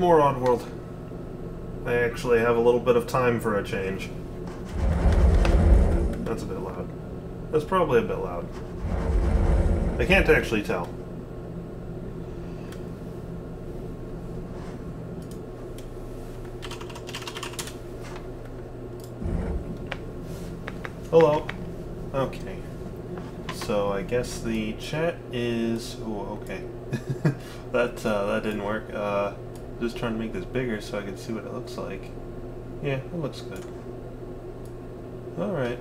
more Oddworld. I actually have a little bit of time for a change. That's a bit loud. That's probably a bit loud. I can't actually tell. Hello. Okay. So I guess the chat is... Oh, okay. that didn't work. Just trying to make this bigger so I can see what it looks like. Yeah, it looks good. Alright.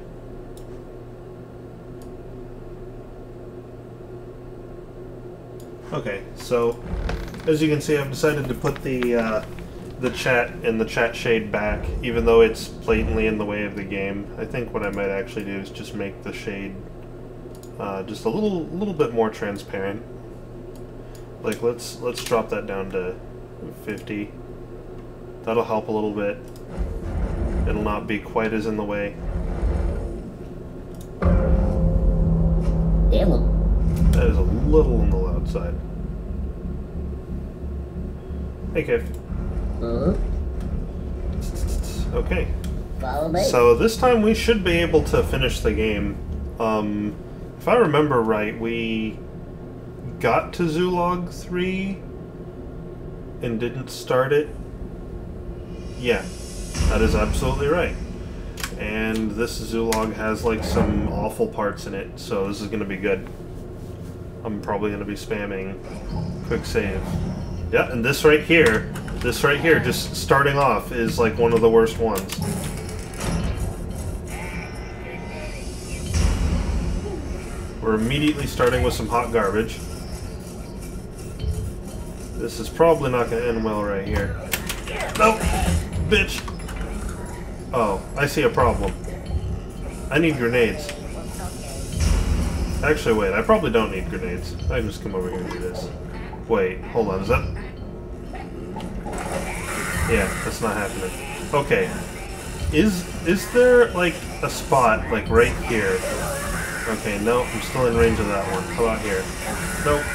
Okay, so as you can see, I've decided to put the chat and the chat shade back, even though it's blatantly in the way of the game. I think what I might actually do is just make the shade just a little bit more transparent. Like let's drop that down to 50. That'll help a little bit. It'll not be quite as in the way. That is a little on the loud side. Hey, Kif. Okay. So this time we should be able to finish the game. If I remember right, we got to Zoolog 3 and didn't start it. Yeah, that is absolutely right. And this Zoolog has like some awful parts in it, so this is going to be good. I'm probably going to be spamming quick save. Yeah, and this right here, just starting off, is like one of the worst ones. We're immediately starting with some hot garbage. This is probably not going to end well right here. Nope! Bitch! Oh, I see a problem. I need grenades. Actually, wait, I probably don't need grenades. I can just come over here and do this. Wait, hold on, is that... Yeah, that's not happening. Okay. Is there, like, a spot, like, right here? Okay, no, I'm still in range of that one. How about here? Nope.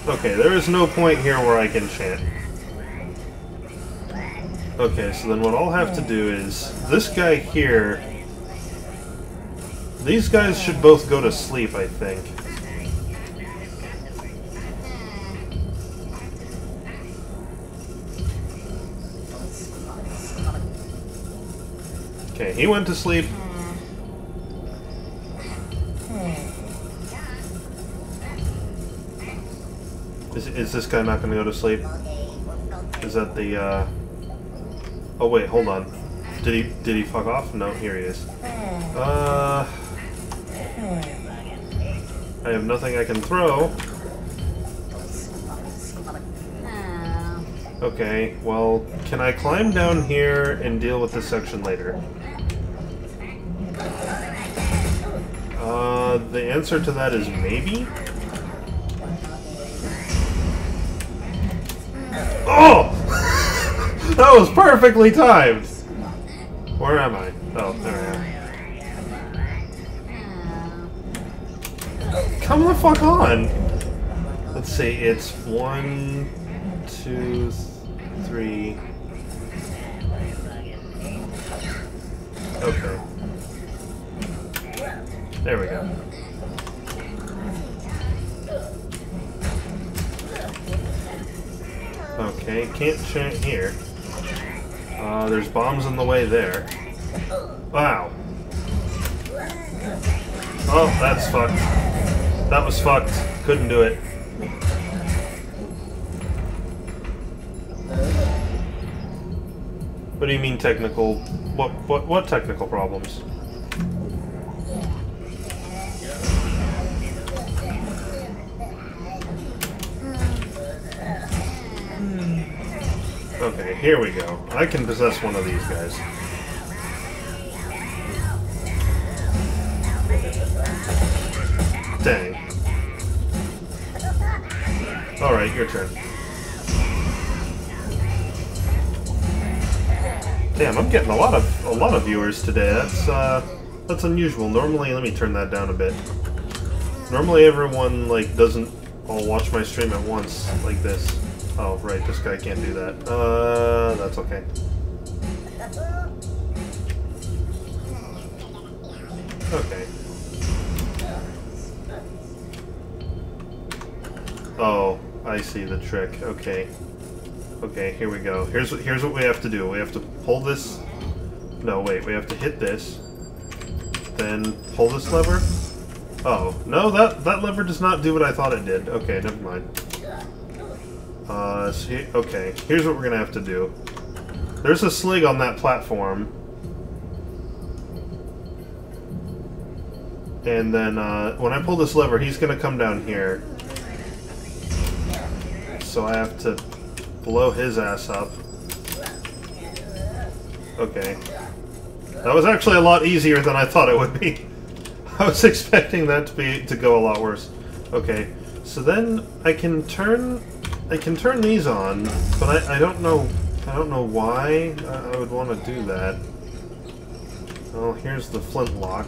Okay, there is no point here where I can chant. Okay, so then what I'll have to do is... This guy here... These guys should both go to sleep, I think. Okay, he went to sleep. Is this guy not going to go to sleep? Is that the, Oh wait, hold on. Did he fuck off? No, here he is. I have nothing I can throw. Okay, well, can I climb down here and deal with this section later? The answer to that is maybe? Oh! That was perfectly timed! Where am I? Oh, there I am. Come the fuck on! Let's see, it's 1, 2, 3... Okay. There we go. Okay, can't chant here. There's bombs in the way there. Wow. Oh, that's fucked. That was fucked. Couldn't do it. What do you mean technical? What technical problems? Okay, here we go. I can possess one of these guys. Dang. Alright, your turn. Damn, I'm getting a lot of viewers today. That's unusual. Normally, let me turn that down a bit. Normally everyone like doesn't all watch my stream at once like this. Oh, right, this guy can't do that. That's okay. Okay. Oh, I see the trick. Okay. Okay, here we go. Here's what we have to do. We have to pull this... No, wait, we have to hit this. Then pull this lever. Oh, no, that lever does not do what I thought it did. Okay, never mind. Okay, here's what we're gonna have to do. There's a slig on that platform. And then, when I pull this lever, he's gonna come down here. So I have to blow his ass up. Okay. That was actually a lot easier than I thought it would be. I was expecting that to go a lot worse. Okay, so then I can turn these on, but I don't know why I would want to do that. Oh, here's the flintlock.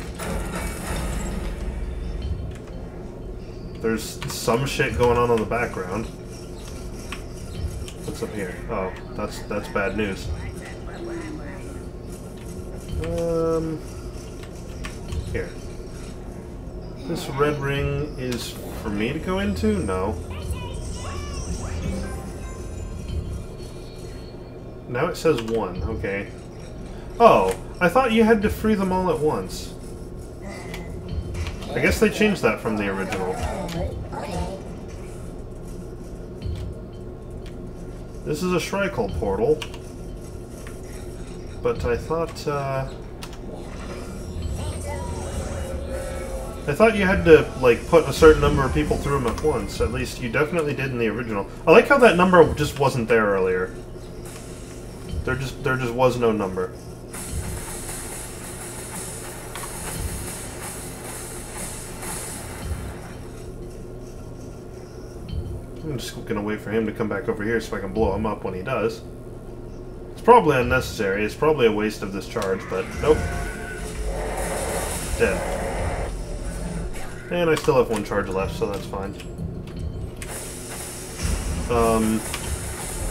There's some shit going on in the background. What's up here? Oh, that's bad news. Here. This red ring is for me to go into? No. Now it says 1, okay. Oh, I thought you had to free them all at once. I guess they changed that from the original. This is a Shrikle portal. But I thought you had to, like, put a certain number of people through them at once. At least you definitely did in the original. I like how that number just wasn't there earlier. There just was no number. I'm just gonna wait for him to come back over here so I can blow him up when he does. It's probably unnecessary. It's probably a waste of this charge, but nope. Dead. And I still have 1 charge left, so that's fine.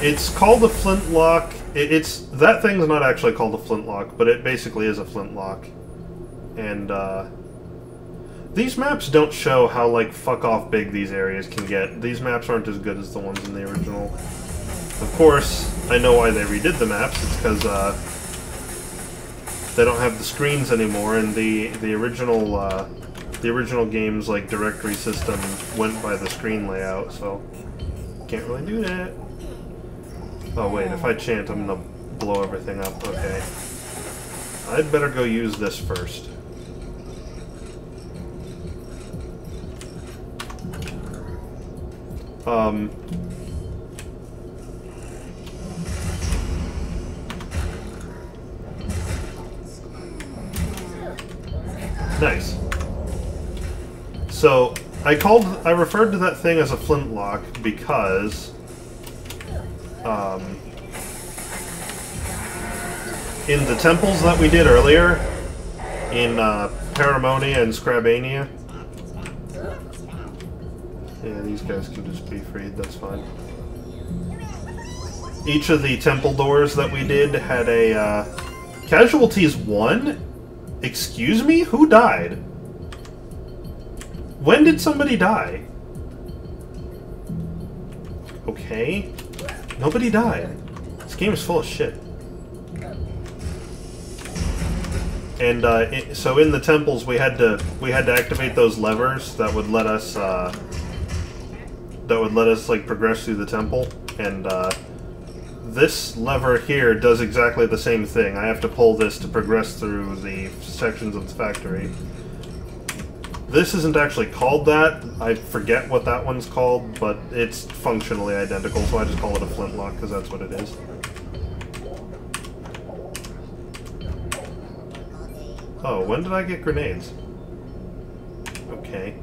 It's called a flintlock. That thing's not actually called a flintlock, but it basically is a flintlock. And, these maps don't show how, like, fuck-off big these areas can get. These maps aren't as good as the ones in the original. Of course, I know why they redid the maps. It's because, they don't have the screens anymore, and the original game's, like, directory system went by the screen layout, so can't really do that. Oh, wait, if I chant, I'm gonna blow everything up. Okay. I'd better go use this first. Nice. So, I referred to that thing as a flintlock because, in the temples that we did earlier, in, Paramonia and Scrabania. Yeah, these guys can just be freed, that's fine. Each of the temple doors that we did had a, Casualties 1? Excuse me? Who died? When did somebody die? Okay. Nobody died. This game is full of shit. And so in the temples we had to activate those levers that would let us like progress through the temple. And this lever here does exactly the same thing. I have to pull this to progress through the sections of the factory. This isn't actually called that. I forget what that one's called, but it's functionally identical, so I just call it a flintlock because that's what it is. Oh, when did I get grenades? Okay.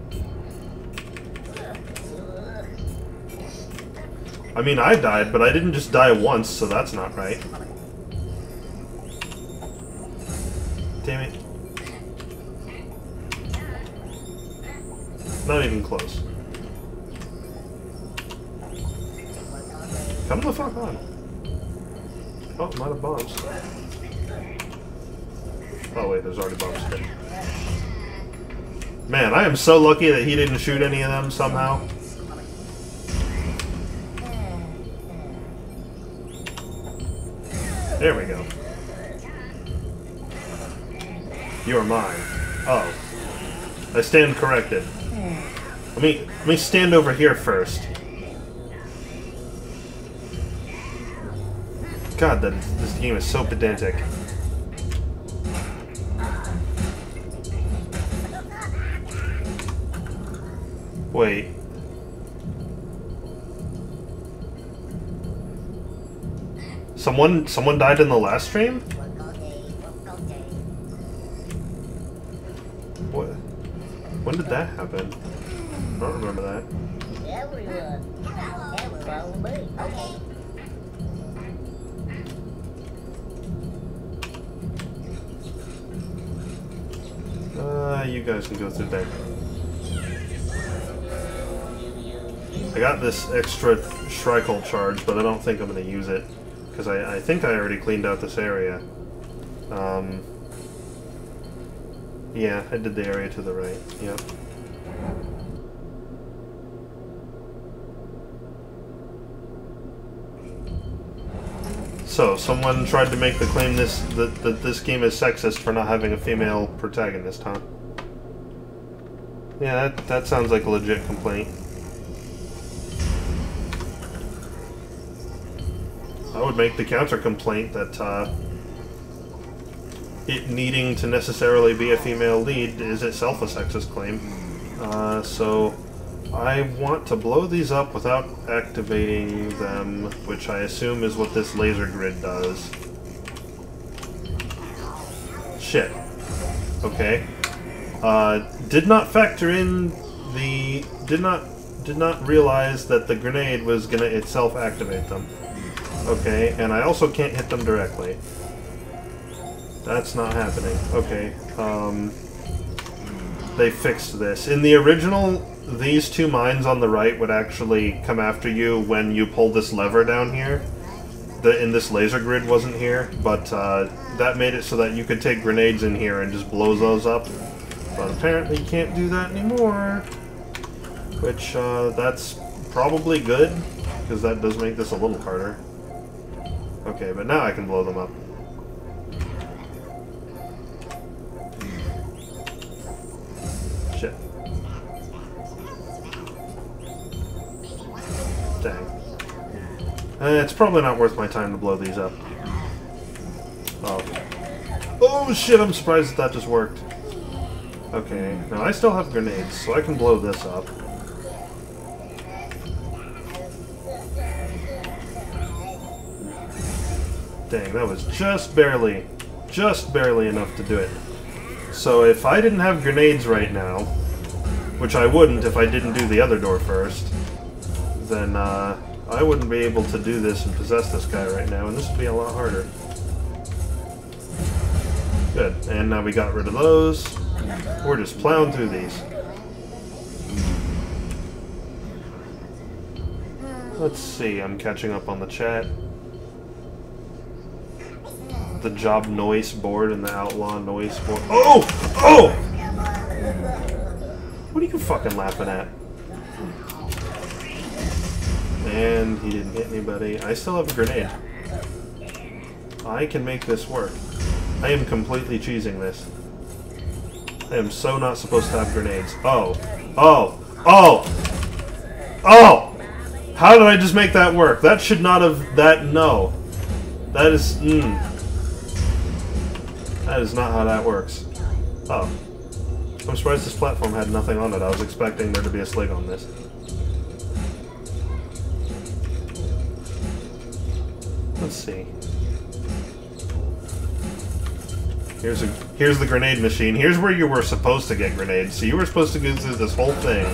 I mean, I died, but I didn't just die once, so that's not right. Damn it. Not even close. Come the fuck on. Oh, I'm out of bombs. Oh wait, there's already bombs here. Man, I am so lucky that he didn't shoot any of them somehow. There we go. You are mine. Oh. I stand corrected. Let me stand over here first. God, this game is so pedantic. Wait. Someone died in the last stream? What? When did that happen? I don't remember that. You guys can go through there. I got this extra Shrikle charge, but I don't think I'm going to use it. Because I think I already cleaned out this area. Yeah, I did the area to the right. Yep. So, someone tried to make the claim that this game is sexist for not having a female protagonist, huh? Yeah, that sounds like a legit complaint. I would make the counter-complaint that, it needing to necessarily be a female lead is itself a sexist claim. So I want to blow these up without activating them, which I assume is what this laser grid does. Shit. Okay. Did not factor in the... Did not realize that the grenade was gonna itself activate them. Okay, and I also can't hit them directly. That's not happening. Okay, they fixed this. In the original, these two mines on the right would actually come after you when you pull this lever down here. In this laser grid wasn't here, but that made it so that you could take grenades in here and just blow those up. But apparently you can't do that anymore. Which, that's probably good, because that does make this a little harder. Okay, but now I can blow them up. Shit. Dang. It's probably not worth my time to blow these up. Oh. Oh shit, I'm surprised that just worked. Okay, now I still have grenades, so I can blow this up. Dang, that was just barely enough to do it. So if I didn't have grenades right now, which I wouldn't if I didn't do the other door first, then I wouldn't be able to do this and possess this guy right now, and this would be a lot harder. Good, and now we got rid of those. We're just plowing through these. Let's see, I'm catching up on the chat. The job noise board and the outlaw noise board. Oh! Oh! What are you fucking laughing at? And he didn't hit anybody. I still have a grenade. I can make this work. I am completely cheesing this. I am so not supposed to have grenades. Oh. Oh. Oh! Oh! How did I just make that work? That should not have... That... No. That is... That is not how that works. Oh. I'm surprised this platform had nothing on it. I was expecting there to be a slig on this. Let's see. Here's the grenade machine. Here's where you were supposed to get grenades. So you were supposed to go through this whole thing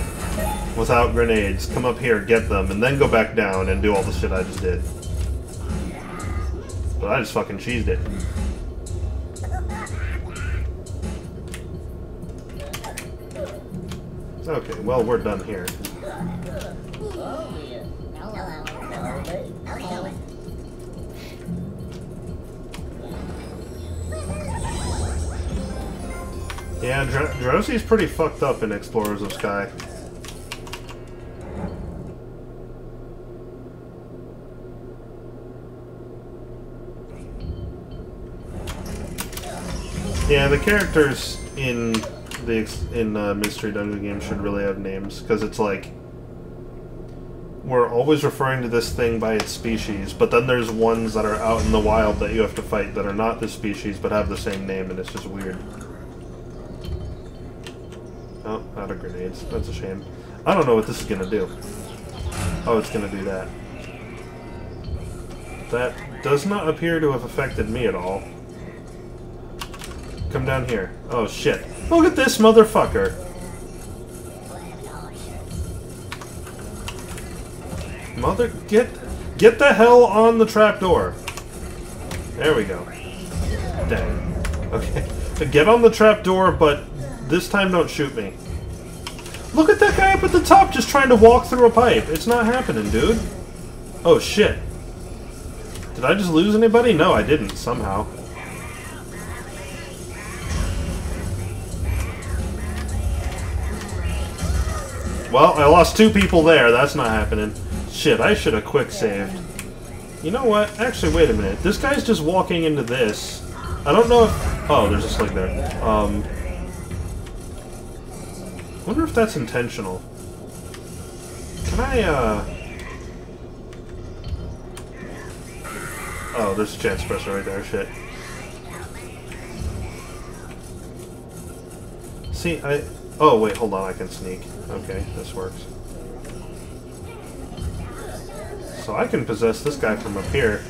without grenades, come up here, get them, and then go back down and do all the shit I just did. But I just fucking cheesed it. Okay, well, we're done here. Yeah, Drowsy's pretty fucked up in Explorers of Sky. Yeah, the characters in the Mystery Dungeon game should really have names, because it's like we're always referring to this thing by its species, but then there's ones that are out in the wild that you have to fight that are not this species but have the same name, and it's just weird. Oh, out of grenades. That's a shame. I don't know what this is gonna do. Oh, it's gonna do that. That does not appear to have affected me at all. Come down here. Oh, shit. Look at this motherfucker! Get the hell on the trapdoor! There we go. Dang. Okay. Get on the trapdoor, but this time don't shoot me. Look at that guy up at the top just trying to walk through a pipe. It's not happening, dude. Oh, shit. Did I just lose anybody? No, I didn't, somehow. Well, I lost 2 people there. That's not happening. Shit, I should have quick saved. You know what? Actually, wait a minute. This guy's just walking into this. I don't know if... Oh, there's a slig there. Wonder if that's intentional. Can I, Oh, there's a chance suppressor right there. Shit. See, Oh, wait, hold on. I can sneak. Okay, this works. So I can possess this guy from up here.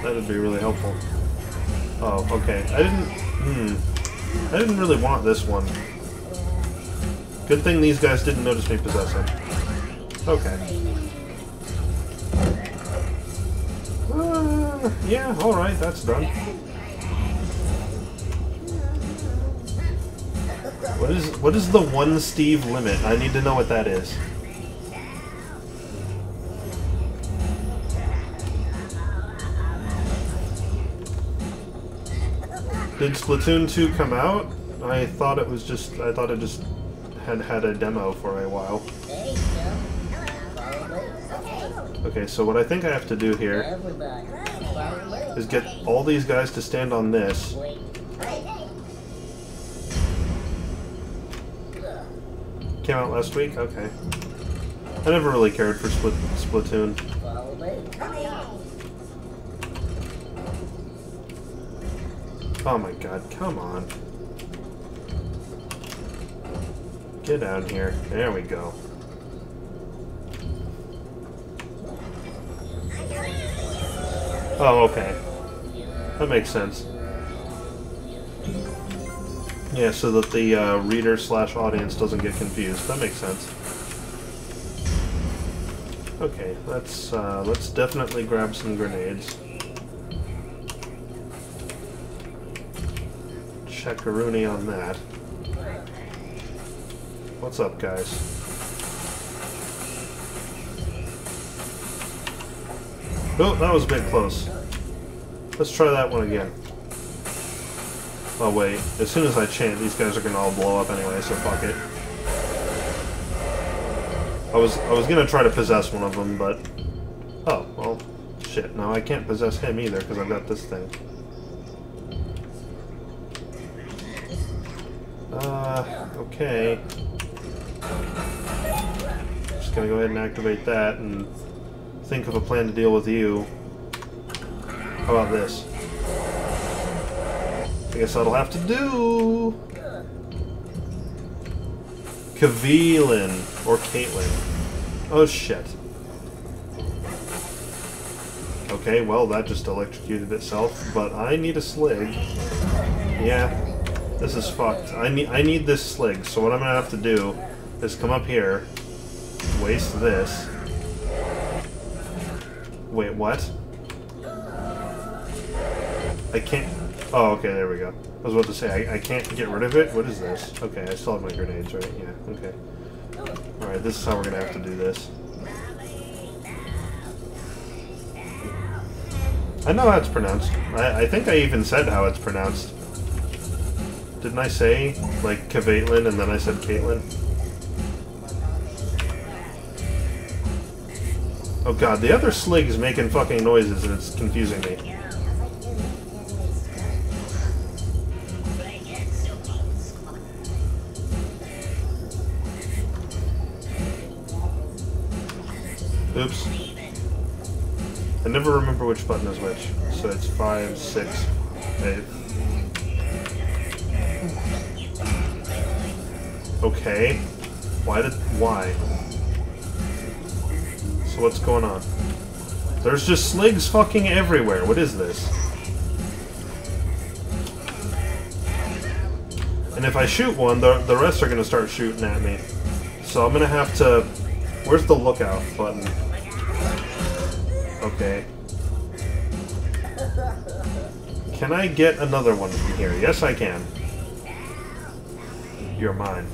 That would be really helpful. Oh, okay. I didn't really want this one. Good thing these guys didn't notice me possess him. Okay. Yeah, alright, that's done. What is the one Steve limit? I need to know what that is. Did Splatoon 2 come out? I thought it just had a demo for a while. Okay, so what I think I have to do here is get all these guys to stand on this. Came out last week? Okay. I never really cared for Splatoon. Oh my god, come on. Get down here. There we go. Oh, okay. That makes sense. Yeah, so that the reader/audience doesn't get confused. That makes sense. Okay, let's definitely grab some grenades. Check-a-rooney on that. What's up, guys? Oh, that was a bit close. Let's try that one again. Oh wait, as soon as I chant, these guys are gonna all blow up anyway, so fuck it. I was gonna try to possess one of them, but... Oh, well, shit. Now I can't possess him either, because I've got this thing. Okay. Just gonna go ahead and activate that, and think of a plan to deal with you. How about this? I guess that'll have to do. Kavelin or Caitlin. Oh shit. Okay, well that just electrocuted itself, but I need a slig. Yeah, this is fucked. I need this slig, so what I'm gonna have to do is come up here, waste this. Wait, what? I can't... Oh, okay, there we go. I was about to say, I can't get rid of it? What is this? Okay, I still have my grenades, right? Yeah, okay. Alright, this is how we're gonna have to do this. I know how it's pronounced. I think I even said how it's pronounced. Didn't I say, like, Caitlin and then I said Caitlin? Oh god, the other Slig's making fucking noises and it's confusing me. Oops. I never remember which button is which. So it's 5, 6, 8. Okay. Why? So what's going on? There's just Sligs fucking everywhere. What is this? And if I shoot one, the rest are gonna start shooting at me. So I'm gonna have to... Where's the lookout button? Okay. Can I get another one from here? Yes, I can. You're mine.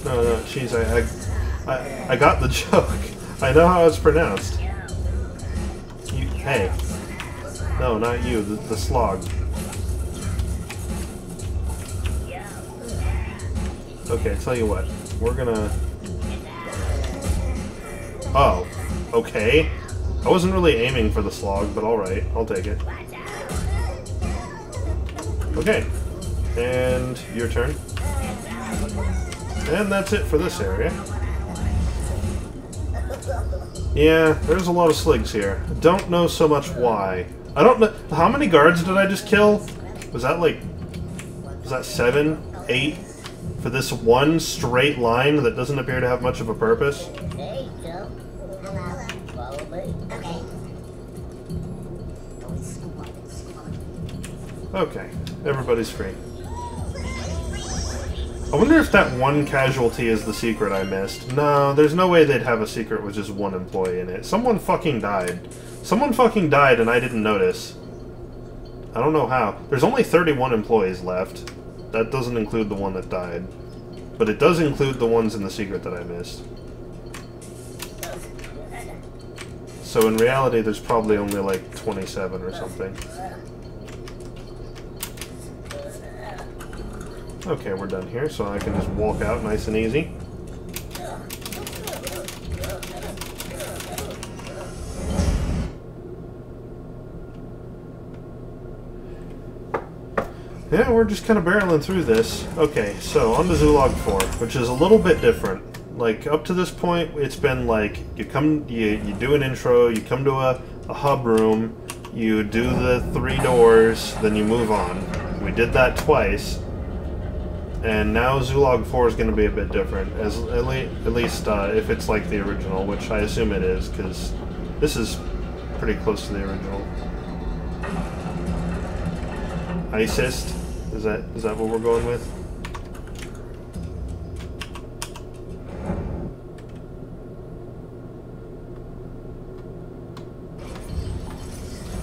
No, jeez, I got the joke. I know how it's pronounced. You, hey. No, not you, the slog. Okay, tell you what. We're gonna... Oh, okay. I wasn't really aiming for the slog, but alright, I'll take it. Okay. And your turn. And that's it for this area. Yeah, there's a lot of Sligs here. Don't know so much why. I don't know... How many guards did I just kill? Was that like... Was that 7? 8? For this one straight line that doesn't appear to have much of a purpose? Okay, everybody's free. I wonder if that one casualty is the secret I missed. No, there's no way they'd have a secret with just one employee in it. Someone fucking died. Someone fucking died and I didn't notice. I don't know how. There's only 31 employees left. That doesn't include the one that died. But it does include the ones in the secret that I missed. So in reality, there's probably only like 27 or something. Okay, we're done here, so I can just walk out nice and easy. Yeah, we're just kind of barreling through this. Okay, so on to Zulog 4, which is a little bit different. Like, up to this point, it's been like, you do an intro, you come to a hub room, you do the 3 doors, then you move on. We did that twice. And now Zulog 4 is going to be a bit different, at least if it's like the original, which I assume it is, because this is pretty close to the original. Icist? Is that what we're going with?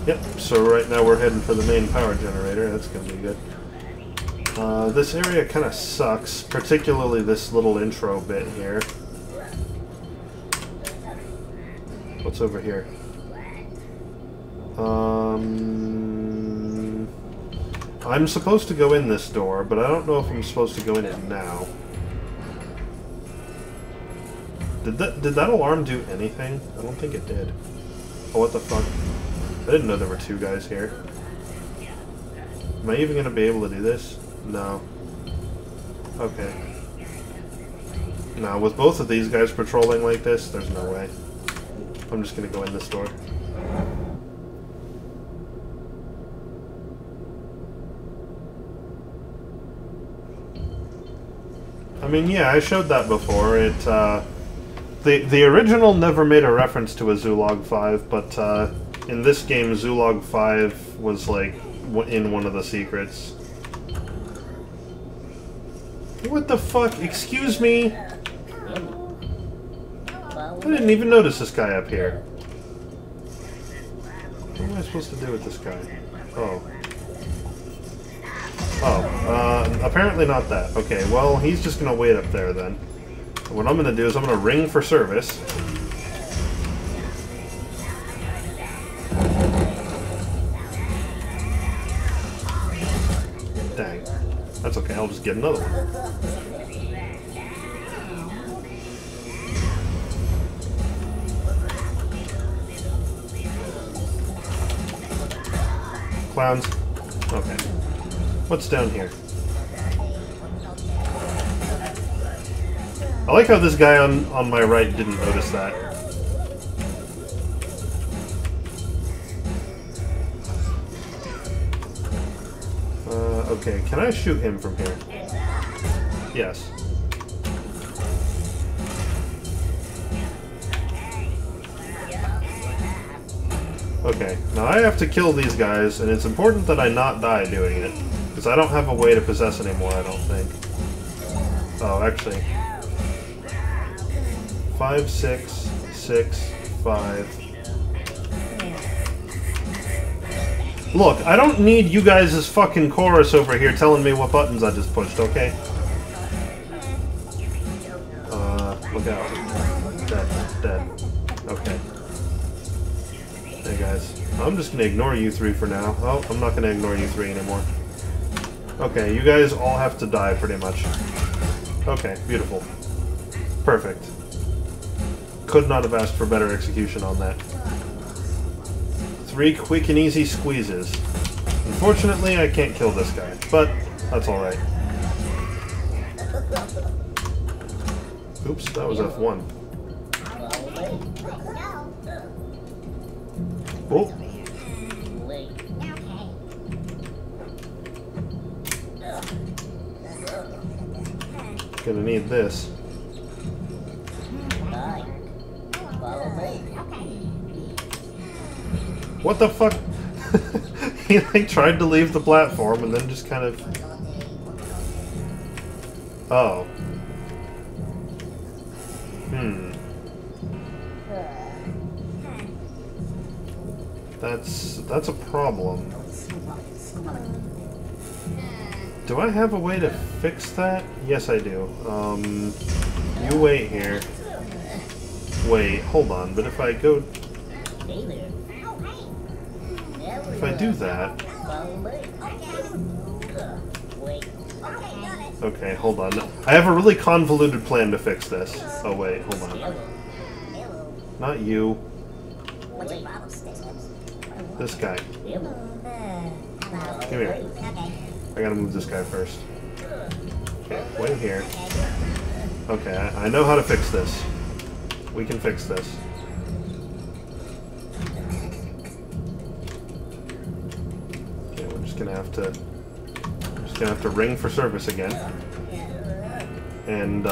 Yep, so right now we're heading for the main power generator. That's going to be good. This area kind of sucks, particularly this little intro bit here. What's over here? I'm supposed to go in this door, but I don't know if I'm supposed to go in it now. Did that alarm do anything? I don't think it did. Oh, what the fuck? I didn't know there were 2 guys here. Am I even going to be able to do this? No. Okay. Now, with both of these guys patrolling like this, there's no way. I'm just going to go in this door. I mean, yeah, I showed that before. The original never made a reference to a Zulog 5, but in this game, Zulog 5 was like in one of the secrets. What the fuck? Excuse me? I didn't even notice this guy up here. What am I supposed to do with this guy? Oh. Oh, apparently not that. Okay, well, he's just gonna wait up there then. What I'm gonna do is I'm gonna ring for service. Dang. That's okay, I'll just get another one. Clowns. Okay. What's down here? I like how this guy on my right didn't notice that. Okay, can I shoot him from here? Yes. Okay, now I have to kill these guys, and it's important that I not die doing it. Because I don't have a way to possess anymore, I don't think. Oh, actually. 5, 6, 6, 5. Look, I don't need you guys' fucking chorus over here telling me what buttons I just pushed, okay? Look out. Dead. Dead. Okay. Hey guys, I'm just gonna ignore you three for now. Oh, I'm not gonna ignore you three anymore. Okay, you guys all have to die pretty much. Okay, beautiful. Perfect. Could not have asked for better execution on that. 3 quick and easy squeezes. Unfortunately, I can't kill this guy, but that's alright. Oops, that was F1. Oh. Gonna need this. What the fuck? He like tried to leave the platform and then just kind of... Oh. That's a problem. Do I have a way to fix that? Yes, I do. You wait here. Wait, hold on, but if I go... If I do that... Okay, hold on. I have a really convoluted plan to fix this. Oh wait, hold on. Not you. This guy. Come here. I gotta move this guy first. Okay, wait here. Okay, I know how to fix this. We can fix this. Okay, we're just gonna have to ring for service again. And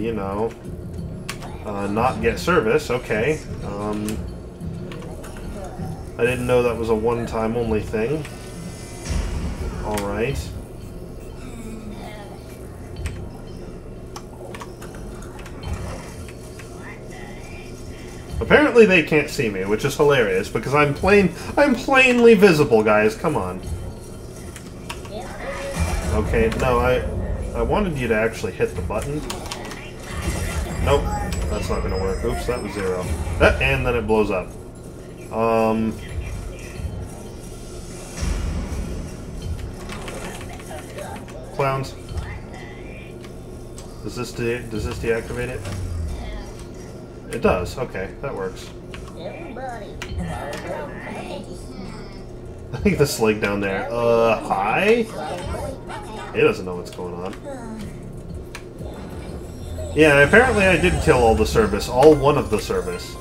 you know, not get service. Okay. I didn't know that was a one-time only thing. Alright. Apparently they can't see me, which is hilarious, because I'm plainly visible, guys. Come on. Okay, no, I wanted you to actually hit the button. Nope, that's not gonna work. Oops, that was 0. And then it blows up. Clowns. Does this deactivate it? It does. Okay, that works. I think the slig down there. Hi? He doesn't know what's going on. Yeah, apparently I did kill all the service. All one of the service.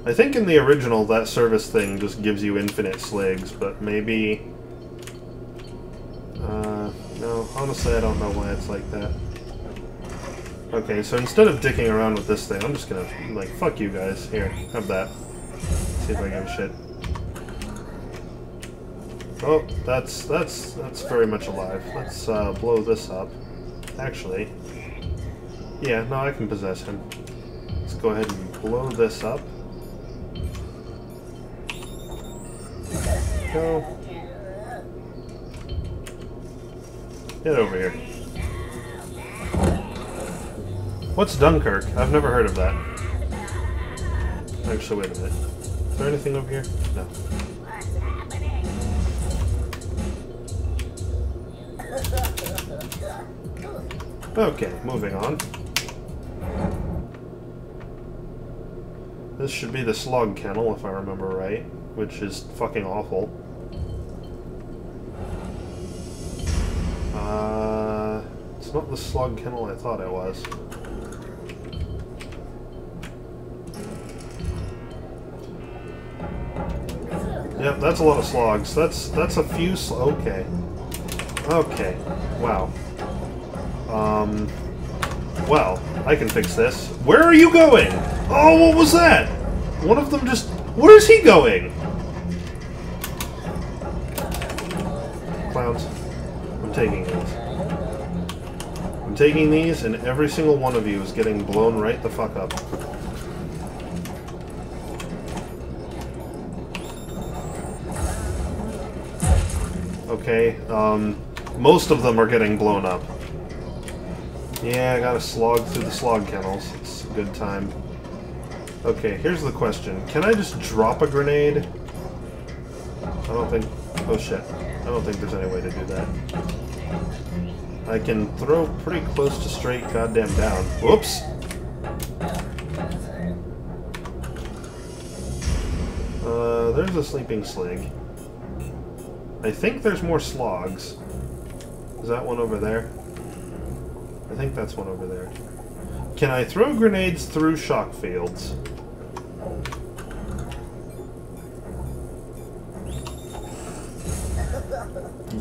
I think in the original, that service thing just gives you infinite sligs, but maybe... no, honestly I don't know why it's like that. Okay, so instead of dicking around with this thing, I'm just gonna, like, fuck you guys. Here, have that. See if I give a shit. Oh, that's very much alive. Let's blow this up. Actually, yeah, no, I can possess him. Let's go ahead and blow this up. Go. Get over here. What's Dunkirk? I've never heard of that. Actually, wait a minute. Is there anything over here? No. Okay, moving on. This should be the slog kennel, if I remember right, which is fucking awful. It's not the slog kennel I thought it was. Yep, that's a lot of slogs. That's a few okay. Okay. Wow. Well, I can fix this. Where are you going? Oh, what was that? One of them just... Where is he going? Clowns. I'm taking these. I'm taking these, and every single one of you is getting blown right the fuck up. Okay, most of them are getting blown up. Yeah, I gotta slog through the slog kennels. It's a good time. Okay, here's the question. Can I just drop a grenade? I don't think... Oh shit. I don't think there's any way to do that. I can throw pretty close to straight goddamn down. Whoops! There's a sleeping slig. I think there's more slogs. Is that one over there? I think that's one over there. Can I throw grenades through shock fields?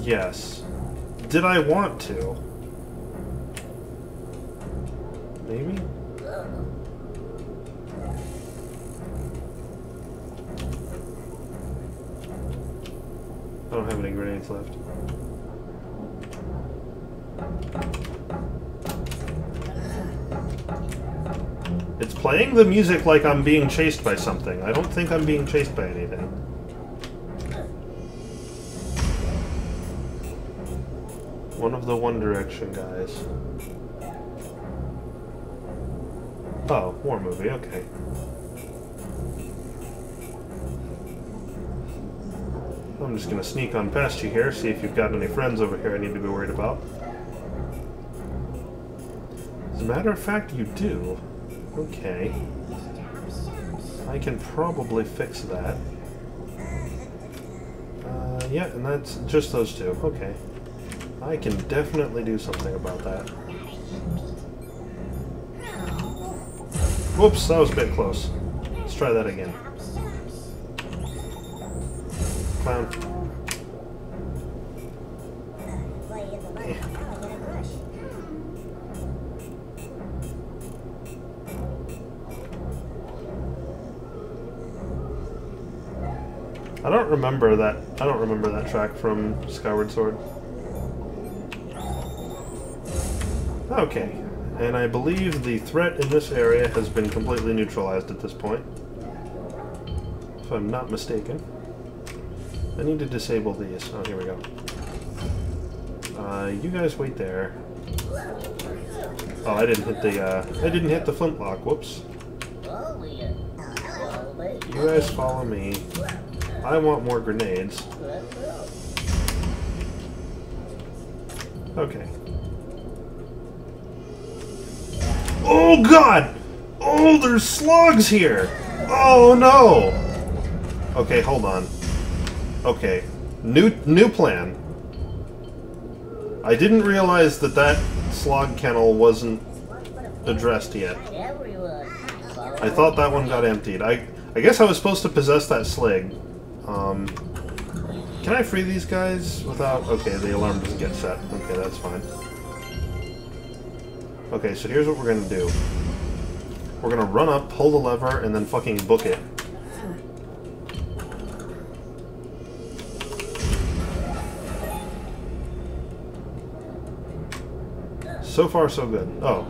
Yes. Did I want to? Maybe? I don't have any grenades left. It's playing the music like I'm being chased by something. I don't think I'm being chased by anything. One of the One Direction guys. Oh, war movie, okay. I'm just gonna sneak on past you here, see if you've got any friends over here I need to be worried about. As a matter of fact, you do. Okay. I can probably fix that. Yeah, and that's just those two. Okay. I can definitely do something about that. Whoops, that was a bit close. Let's try that again. Clown. I don't remember that track from Skyward Sword. Okay, and I believe the threat in this area has been completely neutralized at this point. If I'm not mistaken. I need to disable these. Oh, here we go. You guys wait there. Oh, I didn't hit the flintlock. Whoops. You guys follow me. I want more grenades. Okay. Oh god! Oh, there's slugs here! Oh no! Okay, hold on. Okay. New plan. I didn't realize that slog kennel wasn't addressed yet. I thought that one got emptied. I guess I was supposed to possess that slig. Can I free these guys without... Okay, the alarm doesn't get set. Okay, that's fine. Okay, so here's what we're gonna do. We're gonna run up, pull the lever, and then fucking book it. So far, so good. Oh.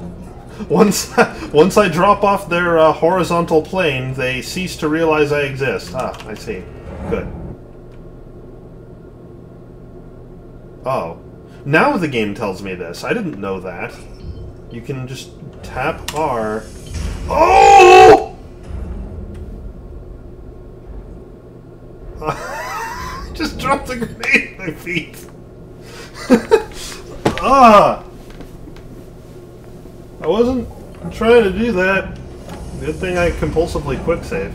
Once I drop off their horizontal plane, they cease to realize I exist. Ah, I see. Good. Oh. Now the game tells me this. I didn't know that. You can just tap R. Oh! Just dropped a grenade at my feet. Ah! I wasn't trying to do that. Good thing I compulsively quick save.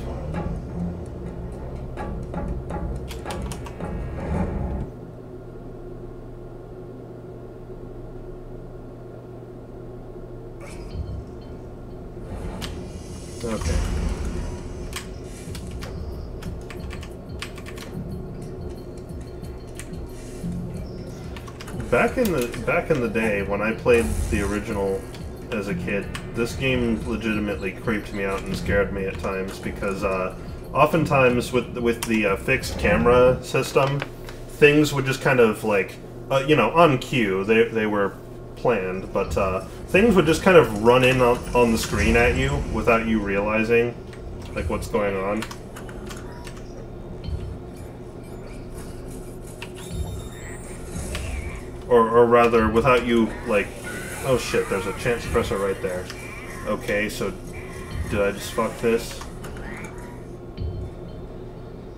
Okay. Back in the day when I played the original as a kid, this game legitimately creeped me out and scared me at times because oftentimes with the fixed camera system, things would just kind of like you know, on cue. They were planned, but things would just kind of run in on the screen at you without you realizing like what's going on. Or rather, without you, like... Oh shit, there's a chance suppressor right there. Okay, so... Did I just fuck this?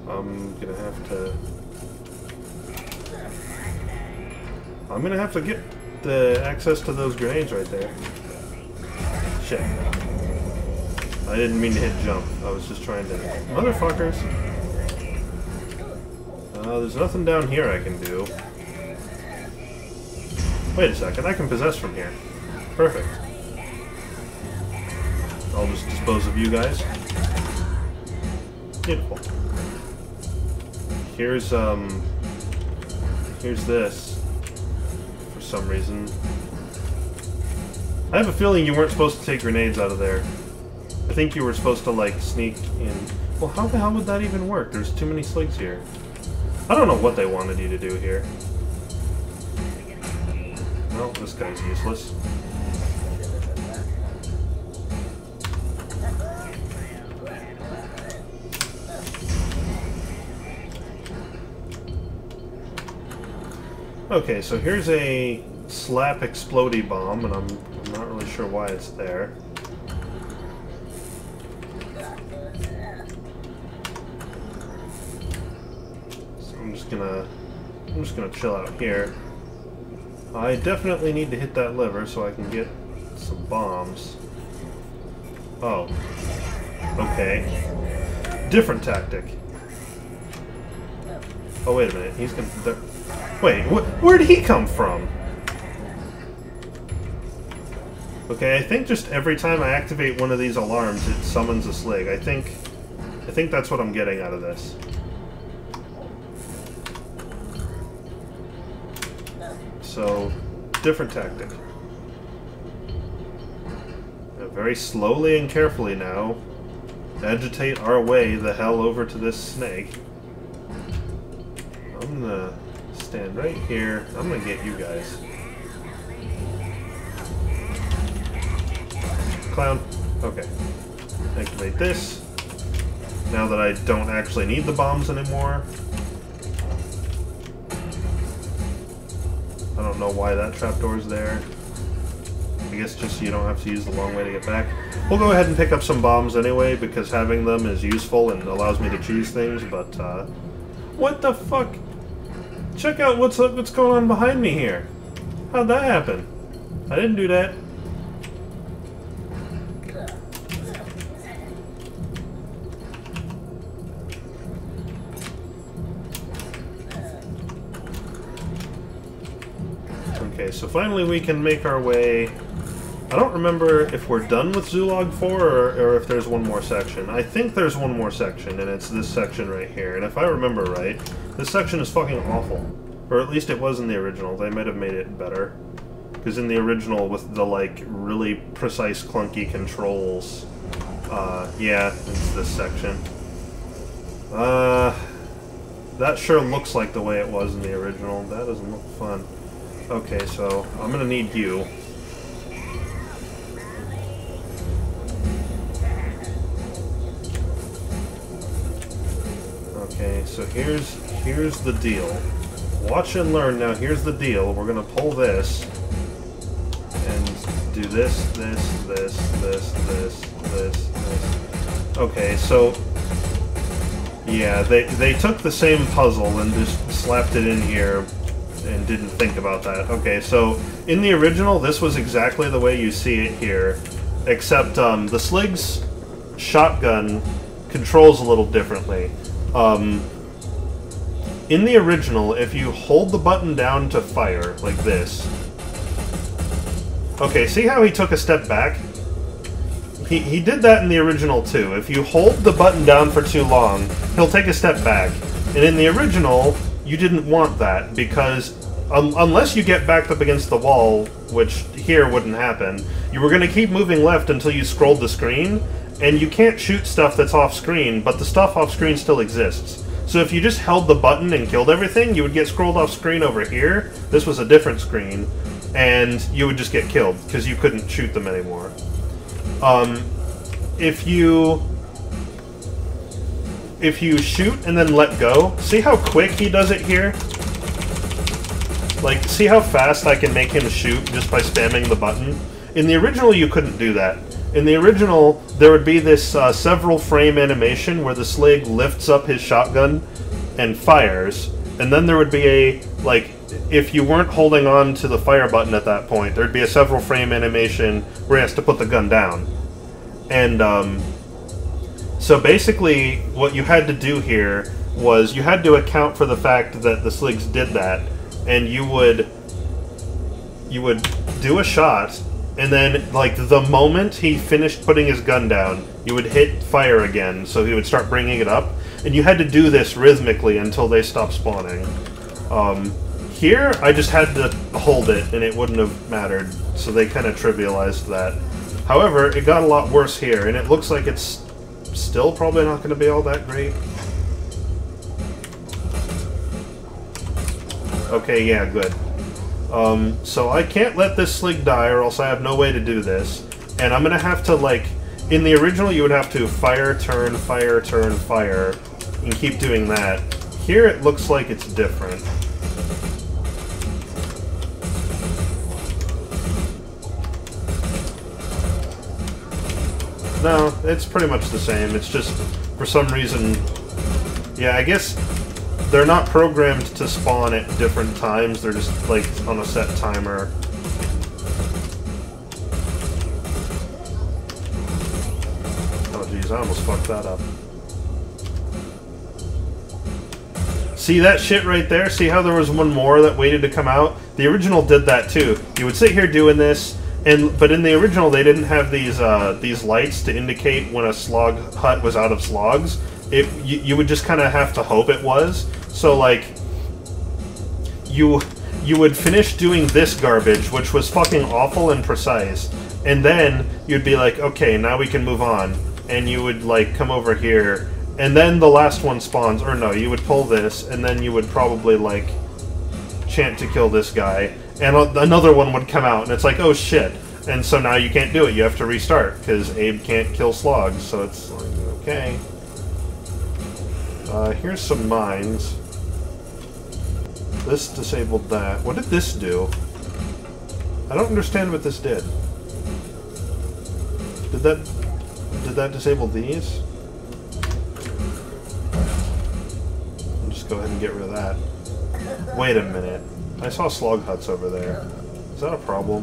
I'm gonna have to get the access to those grenades right there. Shit. I didn't mean to hit jump. I was just trying to... Motherfuckers! There's nothing down here I can do. Wait a second, I can possess from here. Perfect. I'll just dispose of you guys. Beautiful. Here's this. For some reason. I have a feeling you weren't supposed to take grenades out of there. I think you were supposed to, like, sneak in. Well, how the hell would that even work? There's too many sligs here. I don't know what they wanted you to do here. Well, this guy's useless. Okay, so here's a slap explodey bomb, and I'm not really sure why it's there. So I'm just gonna chill out here. I definitely need to hit that lever so I can get some bombs. Oh. Okay. Different tactic. Oh, wait a minute. He's gonna... Wait, where did he come from? Okay, I think just every time I activate one of these alarms, it summons a slig. I think that's what I'm getting out of this. So, different tactic. Very slowly and carefully now, agitate our way the hell over to this snake. I'm gonna stand right here. I'm gonna get you guys. Clown. Okay. Activate this. Now that I don't actually need the bombs anymore. I don't know why that trapdoor's there. I guess just so you don't have to use the long way to get back. We'll go ahead and pick up some bombs anyway, because having them is useful and allows me to choose things, but, what the fuck? Check out what's going on behind me here. How'd that happen? I didn't do that. Okay, so finally we can make our way... I don't remember if we're done with Zulog 4 or if there's one more section. I think there's one more section, and it's this section right here. And if I remember right, this section is fucking awful. Or at least it was in the original. They might have made it better. Because in the original, with the, like, really precise, clunky controls, yeah, it's this section. That sure looks like the way it was in the original. That doesn't look fun. Okay, so I'm gonna need you. Okay, so here's the deal. Watch and learn. Now, here's the deal. We're gonna pull this and do this, this, this, this, this, this, this. Okay, so yeah, they took the same puzzle and just slapped it in here and didn't think about that. Okay, so in the original, this was exactly the way you see it here, except the Slig's shotgun controls a little differently. In the original, if you hold the button down to fire, like this... Okay, see how he took a step back? He did that in the original too. If you hold the button down for too long, he'll take a step back. And in the original, you didn't want that, because unless you get backed up against the wall, which here wouldn't happen, you were going to keep moving left until you scrolled the screen, and you can't shoot stuff that's off-screen, but the stuff off-screen still exists. So if you just held the button and killed everything, you would get scrolled off screen over here. This was a different screen, and you would just get killed, because you couldn't shoot them anymore. If you shoot and then let go, see how quick he does it here? Like, see how fast I can make him shoot just by spamming the button? In the original, you couldn't do that. In the original, there would be this several frame animation where the Slig lifts up his shotgun and fires, and then there would be a, like, if you weren't holding on to the fire button at that point, there'd be a several frame animation where he has to put the gun down. And, so basically, what you had to do here was you had to account for the fact that the Sligs did that, and you would do a shot, and then, like, the moment he finished putting his gun down, you would hit fire again, so he would start bringing it up. And you had to do this rhythmically until they stopped spawning. Here, I just had to hold it, and it wouldn't have mattered, so they kind of trivialized that. However, it got a lot worse here, and it looks like it's still probably not going to be all that great. Okay, yeah, good. So I can't let this Slig die, or else I have no way to do this. And I'm gonna have to, like... In the original, you would have to fire, turn, fire, and keep doing that. Here, it looks like it's different. No, it's pretty much the same. It's just, for some reason... Yeah, I guess... They're not programmed to spawn at different times, they're just, like, on a set timer. Oh jeez, I almost fucked that up. See that shit right there? See how there was one more that waited to come out? The original did that too. You would sit here doing this, but in the original they didn't have these lights to indicate when a slog hut was out of slogs. You would just kind of have to hope it was. So, like, you would finish doing this garbage, which was fucking awful and precise, and then you'd be like, okay, now we can move on, and you would, like, come over here, and then the last one spawns, or no, you would pull this, and then you would probably, like, chant to kill this guy, and another one would come out, and it's like, oh shit, and so now you can't do it, you have to restart, because Abe can't kill slogs, so it's like, okay. Here's some mines. This disabled that. What did this do? I don't understand what this did. Did that disable these? I'll just go ahead and get rid of that. Wait a minute. I saw slog huts over there. Is that a problem?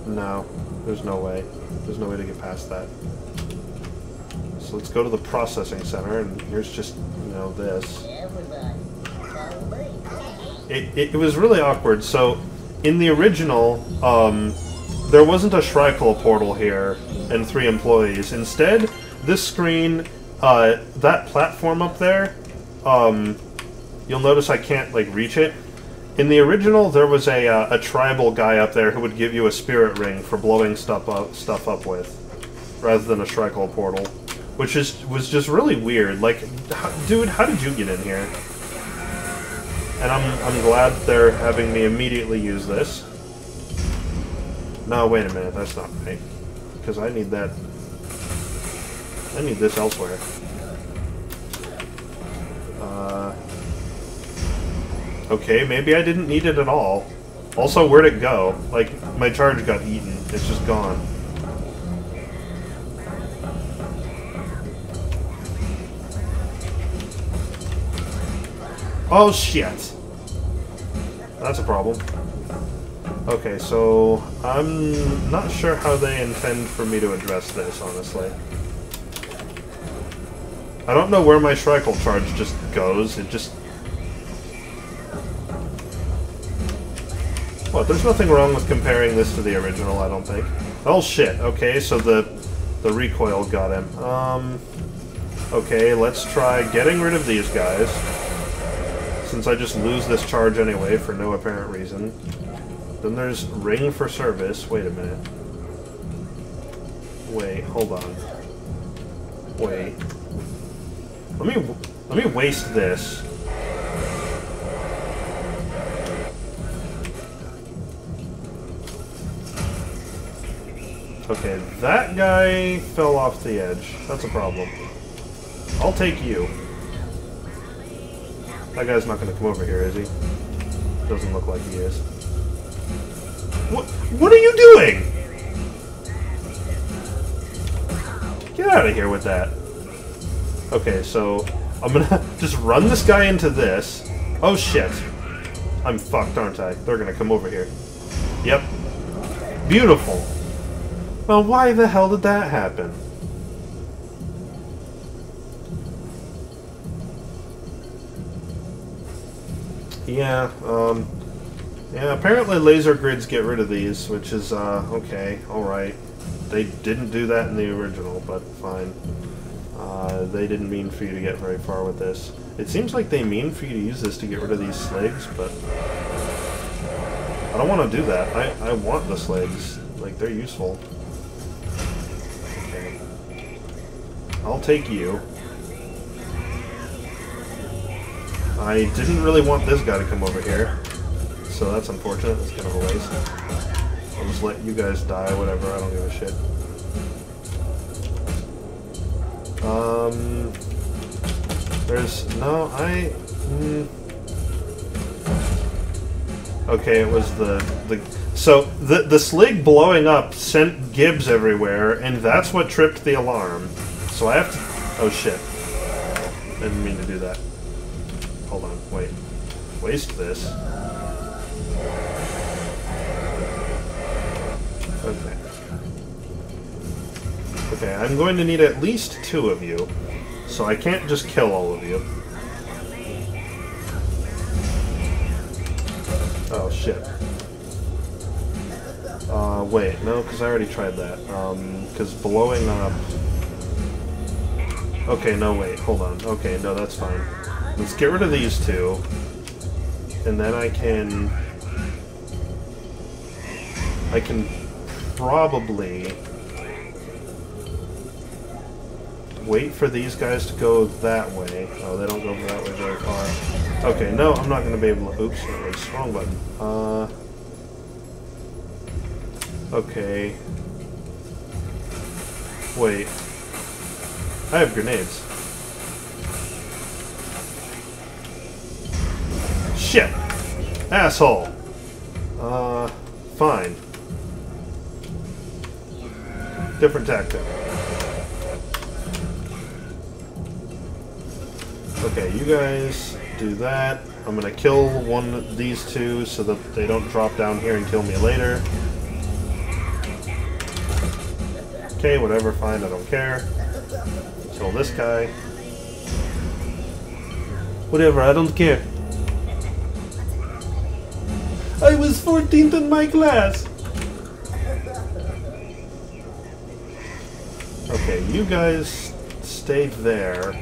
No. There's no way. There's no way to get past that. So let's go to the processing center, and here's just, you know, this. It was really awkward. So, in the original, there wasn't a Shrikle portal here and 3 employees. Instead, this screen, that platform up there, you'll notice I can't, like, reach it. In the original, there was a tribal guy up there who would give you a spirit ring for blowing stuff up with, rather than a Shrikle portal. Which was just really weird. Like, dude, how did you get in here? And I'm glad they're having me immediately use this. No, wait a minute, that's not right. Because I need that. I need this elsewhere. Okay, maybe I didn't need it at all. Also, where'd it go? Like, my charge got eaten. It's just gone. Oh, shit! That's a problem. Okay, so I'm not sure how they intend for me to address this, honestly. I don't know where my Shrikle charge just goes. It just... What, there's nothing wrong with comparing this to the original, I don't think. Oh shit, okay, so the recoil got him. Okay, let's try getting rid of these guys. Since I just lose this charge anyway, for no apparent reason. Then there's ring for service. Wait a minute. Wait, hold on. Wait. Let me waste this. Okay, that guy fell off the edge. That's a problem. I'll take you. That guy's not going to come over here, is he? Doesn't look like he is. What are you doing? Get out of here with that. Okay, so I'm gonna just run this guy into this. Oh shit. I'm fucked, aren't I? They're gonna come over here. Yep. Beautiful. Well, why the hell did that happen? Yeah, yeah, apparently laser grids get rid of these, which is, okay, alright. They didn't do that in the original, but fine. They didn't mean for you to get very far with this. It seems like they mean for you to use this to get rid of these sligs, but... I don't want to do that. I want the sligs. Like, they're useful. Okay. I'll take you. I didn't really want this guy to come over here, so that's unfortunate. It's kind of a waste. I'll just let you guys die, whatever, I don't give a shit. There's... no, Okay, it was the... So, the slig blowing up sent Gibbs everywhere, and that's what tripped the alarm. So I have to... Oh shit. I didn't mean to do that. Hold on, wait. Waste this. Okay. Okay, I'm going to need at least 2 of you, so I can't just kill all of you. Oh, shit. Wait, no, because I already tried that. Because blowing up... Okay, no, wait, hold on. Okay, no, that's fine. Let's get rid of these 2, and then I can probably wait for these guys to go that way. Oh, they don't go that way very far. Okay, no, I'm not going to be able to... Oops, that was wrong button. Okay. Wait. I have grenades. Shit! Asshole! Fine. Different tactic. Okay, you guys do that. I'm gonna kill one of these 2 so that they don't drop down here and kill me later. Okay, whatever, fine, I don't care. Kill this guy. Whatever, I don't care. I was 14th in my class! Okay, you guys stay there.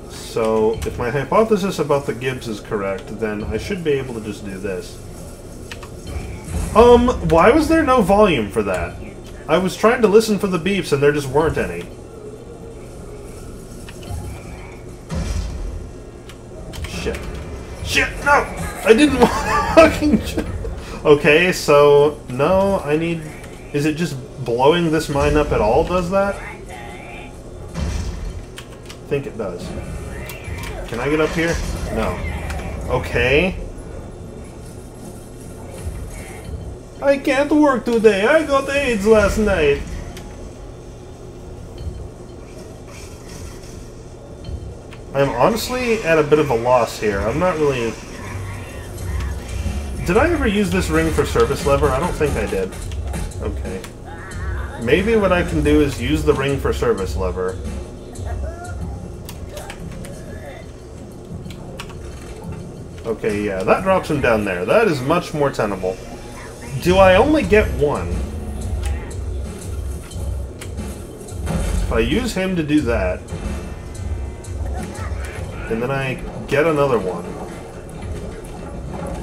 So, if my hypothesis about the Gibbs is correct, then I should be able to just do this. Why was there no volume for that? I was trying to listen for the beeps and there just weren't any. Shit. Shit, no! I didn't want to fucking... Okay, so, no, I need... Is it just blowing this mine up at all does that? I think it does. Can I get up here? No. Okay. I can't work today. I got AIDS last night. I'm honestly at a bit of a loss here. I'm not really... Did I ever use this ring for service lever? I don't think I did. Okay. Maybe what I can do is use the ring for service lever. Okay, yeah, that drops him down there. That is much more tenable. Do I only get one? If I use him to do that, and then I get another one.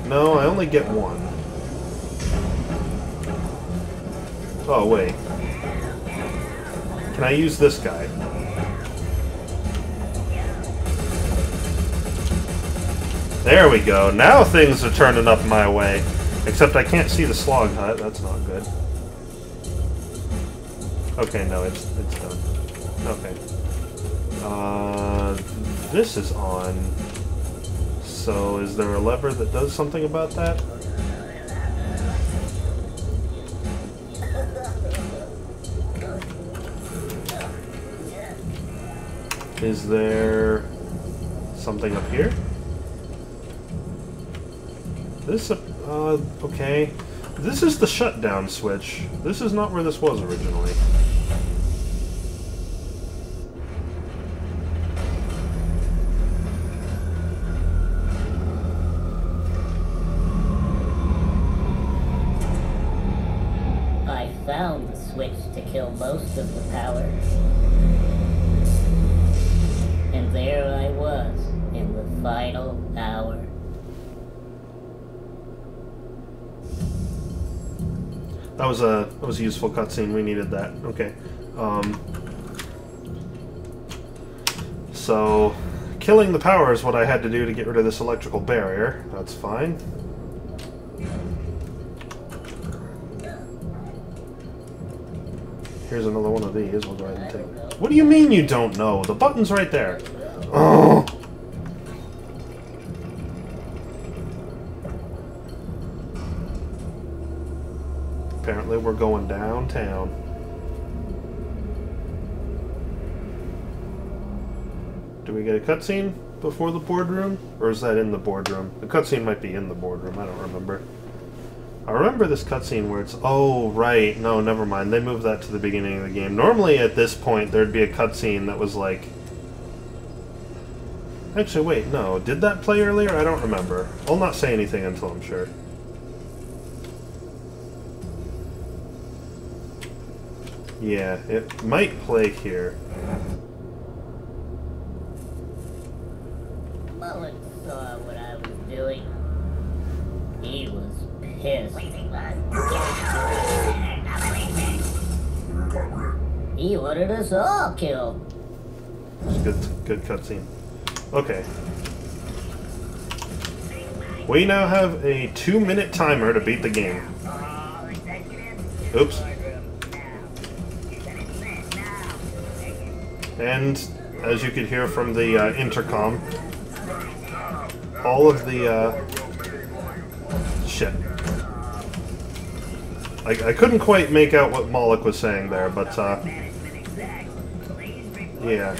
No, I only get one. Oh, wait. Can I use this guy? There we go. Now things are turning up my way. Except I can't see the slog hut. That's not good. Okay, no, it's done. Okay. This is on. So is there a lever that does something about that? Is there something up here? This, okay. This is the shutdown switch. This is not where this was originally. I found the switch to kill most of the power. And there I was, in the final hour. That was a useful cutscene. We needed that. Okay. So, killing the power is what I had to do to get rid of this electrical barrier. That's fine. Here's another one of these. We'll go ahead and take. What do you mean you don't know? The button's right there. Oh. Apparently we're going downtown. Do we get a cutscene before the boardroom? Or is that in the boardroom? The cutscene might be in the boardroom, I don't remember. I remember this cutscene where it's... Oh, right. No, never mind. They moved that to the beginning of the game. Normally at this point there'd be a cutscene that was like... Actually, wait, no. Did that play earlier? I don't remember. I'll not say anything until I'm sure. Yeah, it might play here. Mullen saw what I was doing. He was pissed. He wanted us all killed. Good cutscene. Okay. We now have a 2-minute timer to beat the game. Oops. And, as you could hear from the intercom, all of the, shit. I couldn't quite make out what Moloch was saying there, but, yeah.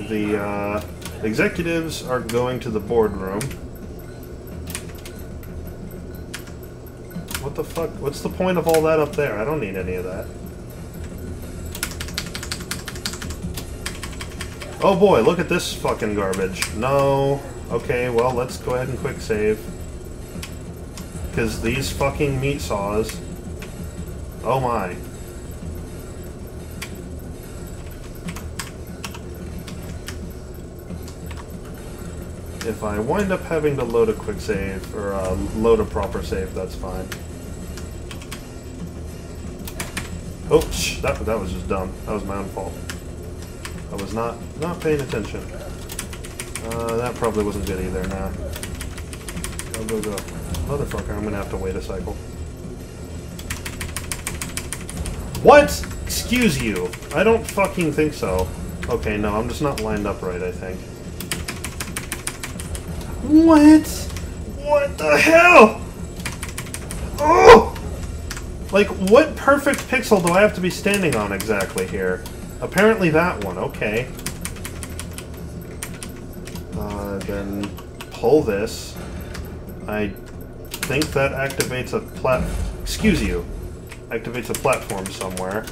The, executives are going to the boardroom. What the fuck? What's the point of all that up there? I don't need any of that. Oh boy, look at this fucking garbage. No. Okay, well, let's go ahead and quick save. Because these fucking meat saws... Oh my. If I wind up having to load a quick save, or load a proper save, that's fine. Oh, that was just dumb. That was my own fault. I was not paying attention. That probably wasn't good either, nah. Go. Motherfucker, I'm gonna have to wait a cycle. What? Excuse you. I don't fucking think so. Okay, no, I'm just not lined up right, I think. What? What the hell? Oh! Like, what perfect pixel do I have to be standing on exactly here? Apparently that one, okay. Then pull this. I think that activates a excuse you. Activates a platform somewhere.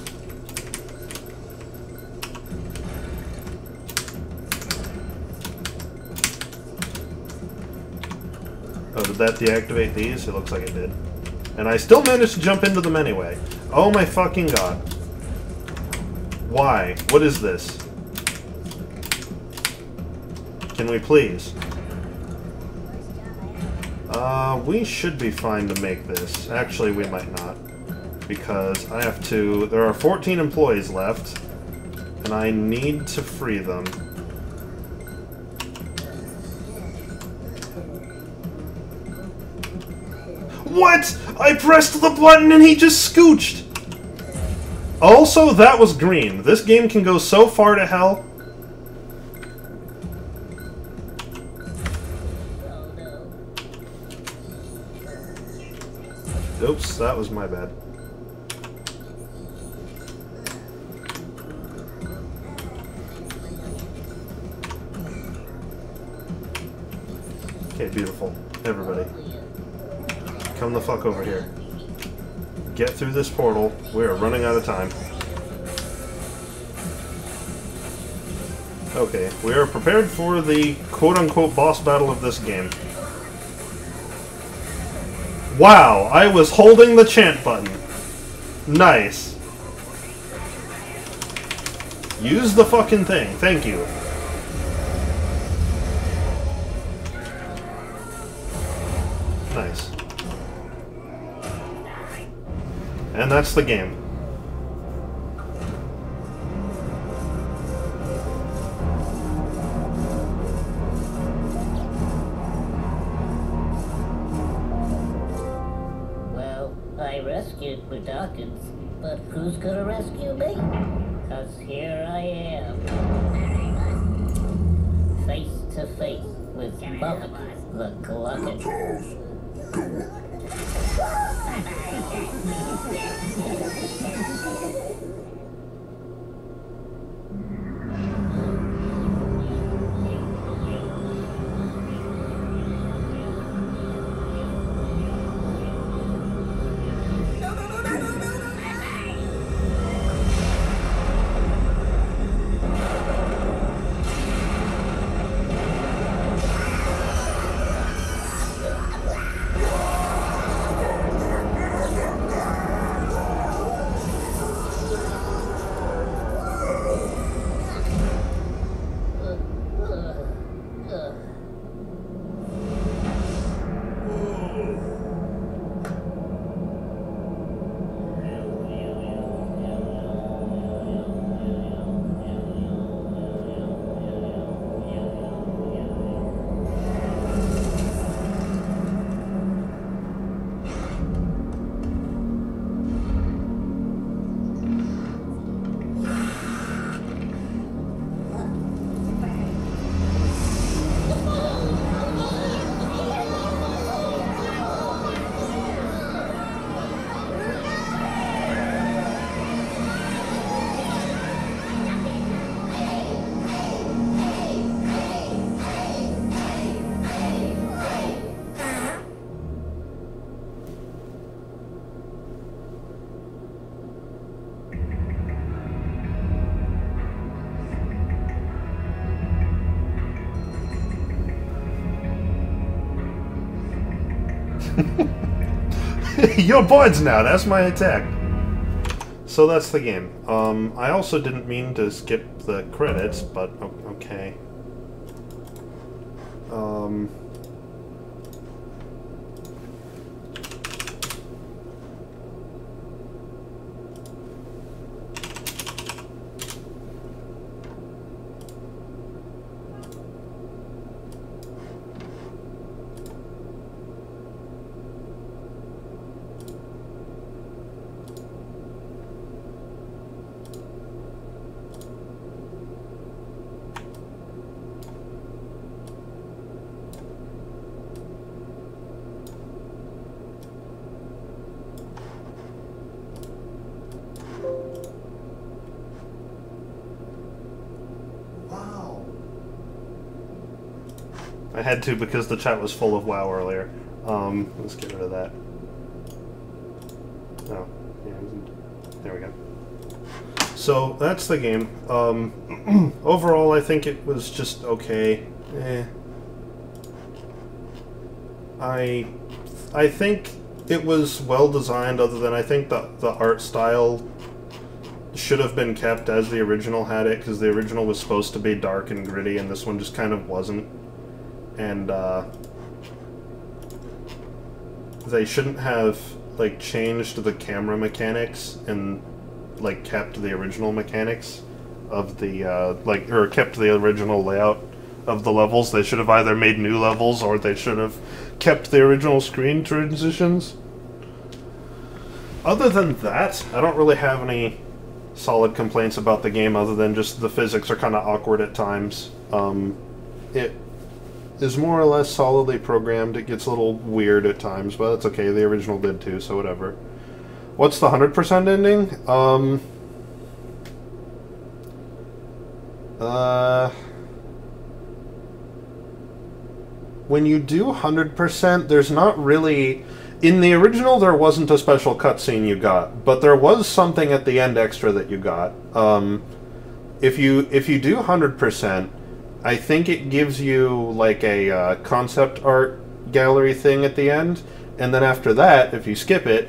Oh, did that deactivate these? It looks like it did. And I still managed to jump into them anyway. Oh my fucking god. Why? What is this? Can we please? We should be fine to make this. Actually, we might not. Because I have to... There are 14 employees left. And I need to free them. What?! I pressed the button and he just scooched! Also, that was green. This game can go so far to hell. Oops, that was my bad. Okay, beautiful. Everybody. Come the fuck over here. Get through this portal. We are running out of time. Okay, we are prepared for the quote-unquote boss battle of this game. Wow, I was holding the chant button. Nice. Use the fucking thing. Thank you. Nice. And that's the game. Well, I rescued Budakins, but who's gonna rescue me? 'Cause here I am. Face to face with Muppet the Glutton. You're buds now, that's my attack. So that's the game. I also didn't mean to skip the credits, but okay. I had to because the chat was full of WoW earlier. Let's get rid of that. Oh, yeah, there we go. So, that's the game. Overall, I think it was just okay. I think it was well designed, other than I think the art style should have been kept as the original had it, because the original was supposed to be dark and gritty, and this one just kind of wasn't. And, they shouldn't have, like, changed the camera mechanics and, like, kept the original mechanics of the, or kept the original layout of the levels. They should have either made new levels, or they should have kept the original screen transitions. Other than that, I don't really have any solid complaints about the game, other than just the physics are kind of awkward at times. It is more or less solidly programmed. It gets a little weird at times, but that's okay. The original did too, so whatever. What's the 100% ending? When you do 100%, there's not really... In the original, there wasn't a special cutscene you got, but there was something at the end extra that you got. If you do 100%, I think it gives you like a concept art gallery thing at the end, and then after that, if you skip it,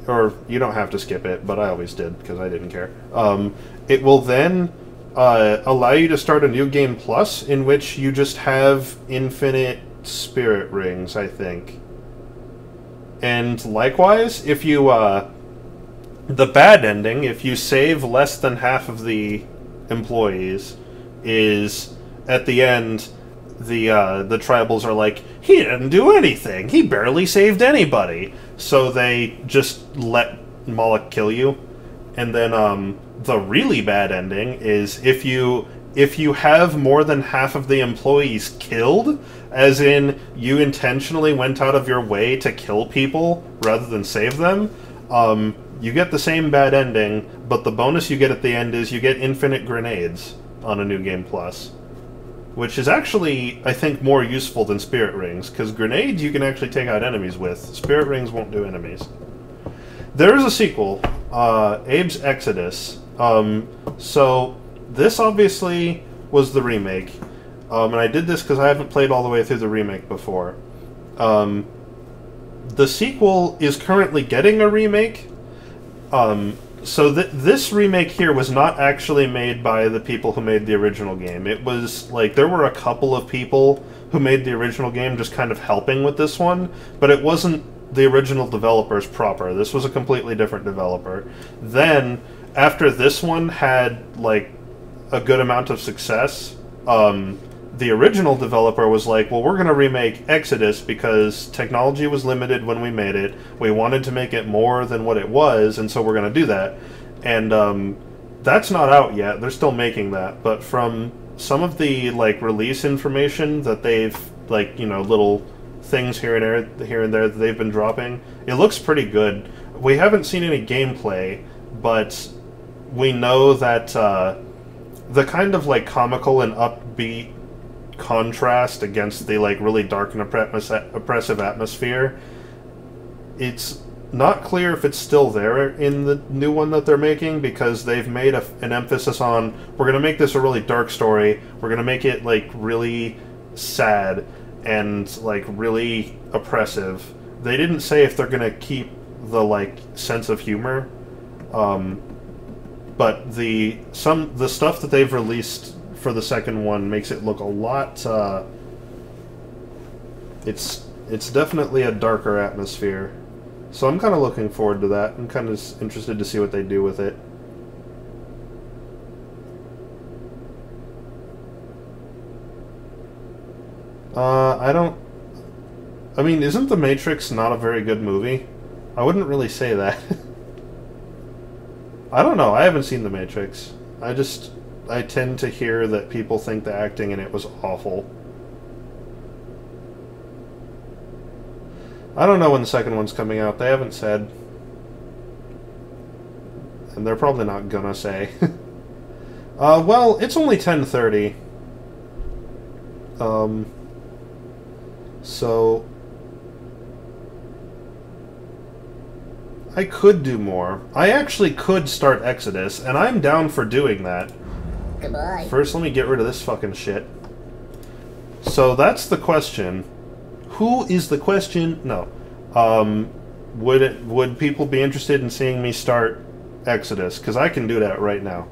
or you don't have to skip it, but I always did because I didn't care. It will then allow you to start a new game plus, in which you just have infinite spirit rings, I think. And likewise, if you, the bad ending, if you save less than half of the employees, is, at the end, the tribals are like, he didn't do anything, he barely saved anybody. So they just let Moloch kill you. And then, the really bad ending is if you have more than half of the employees killed, as in you intentionally went out of your way to kill people rather than save them, you get the same bad ending, but the bonus you get at the end is you get infinite grenades on a New Game Plus. Which is actually, I think, more useful than Spirit Rings, because grenades you can actually take out enemies with. Spirit Rings won't do enemies. There is a sequel, Abe's Exoddus. So, this obviously was the remake. And I did this because I haven't played all the way through the remake before. The sequel is currently getting a remake. So this remake here was not actually made by the people who made the original game. It was, like, there were a couple of people who made the original game just kind of helping with this one, but it wasn't the original developers proper. This was a completely different developer. Then, after this one had, like, a good amount of success, the original developer was like, well, we're going to remake Exoddus because technology was limited when we made it. We wanted to make it more than what it was, and so we're going to do that. And that's not out yet. They're still making that. But from some of the, like, release information that they've, like, you know, little things here and there that they've been dropping, it looks pretty good. We haven't seen any gameplay, but we know that the kind of, like, comical and upbeat contrast against the, like, really dark and oppressive atmosphere, it's not clear if it's still there in the new one that they're making, because they've made an emphasis on, we're going to make this a really dark story, we're going to make it, like, really sad and, like, really oppressive. They didn't say if they're going to keep the, like, sense of humor, but the stuff that they've released for the second one makes it look a lot, it's definitely a darker atmosphere. So I'm kind of looking forward to that. I'm kind of interested to see what they do with it. I mean, isn't The Matrix not a very good movie? I wouldn't really say that. I don't know, I haven't seen The Matrix. I tend to hear that people think the acting in it was awful. I don't know when the second one's coming out. They haven't said. And they're probably not gonna say. Well, it's only 10:30. So I could do more. I actually could start Exoddus, and I'm down for doing that. Goodbye. First, let me get rid of this fucking shit. So that's the question. Who is the question? No. Would people be interested in seeing me start Exoddus? Because I can do that right now.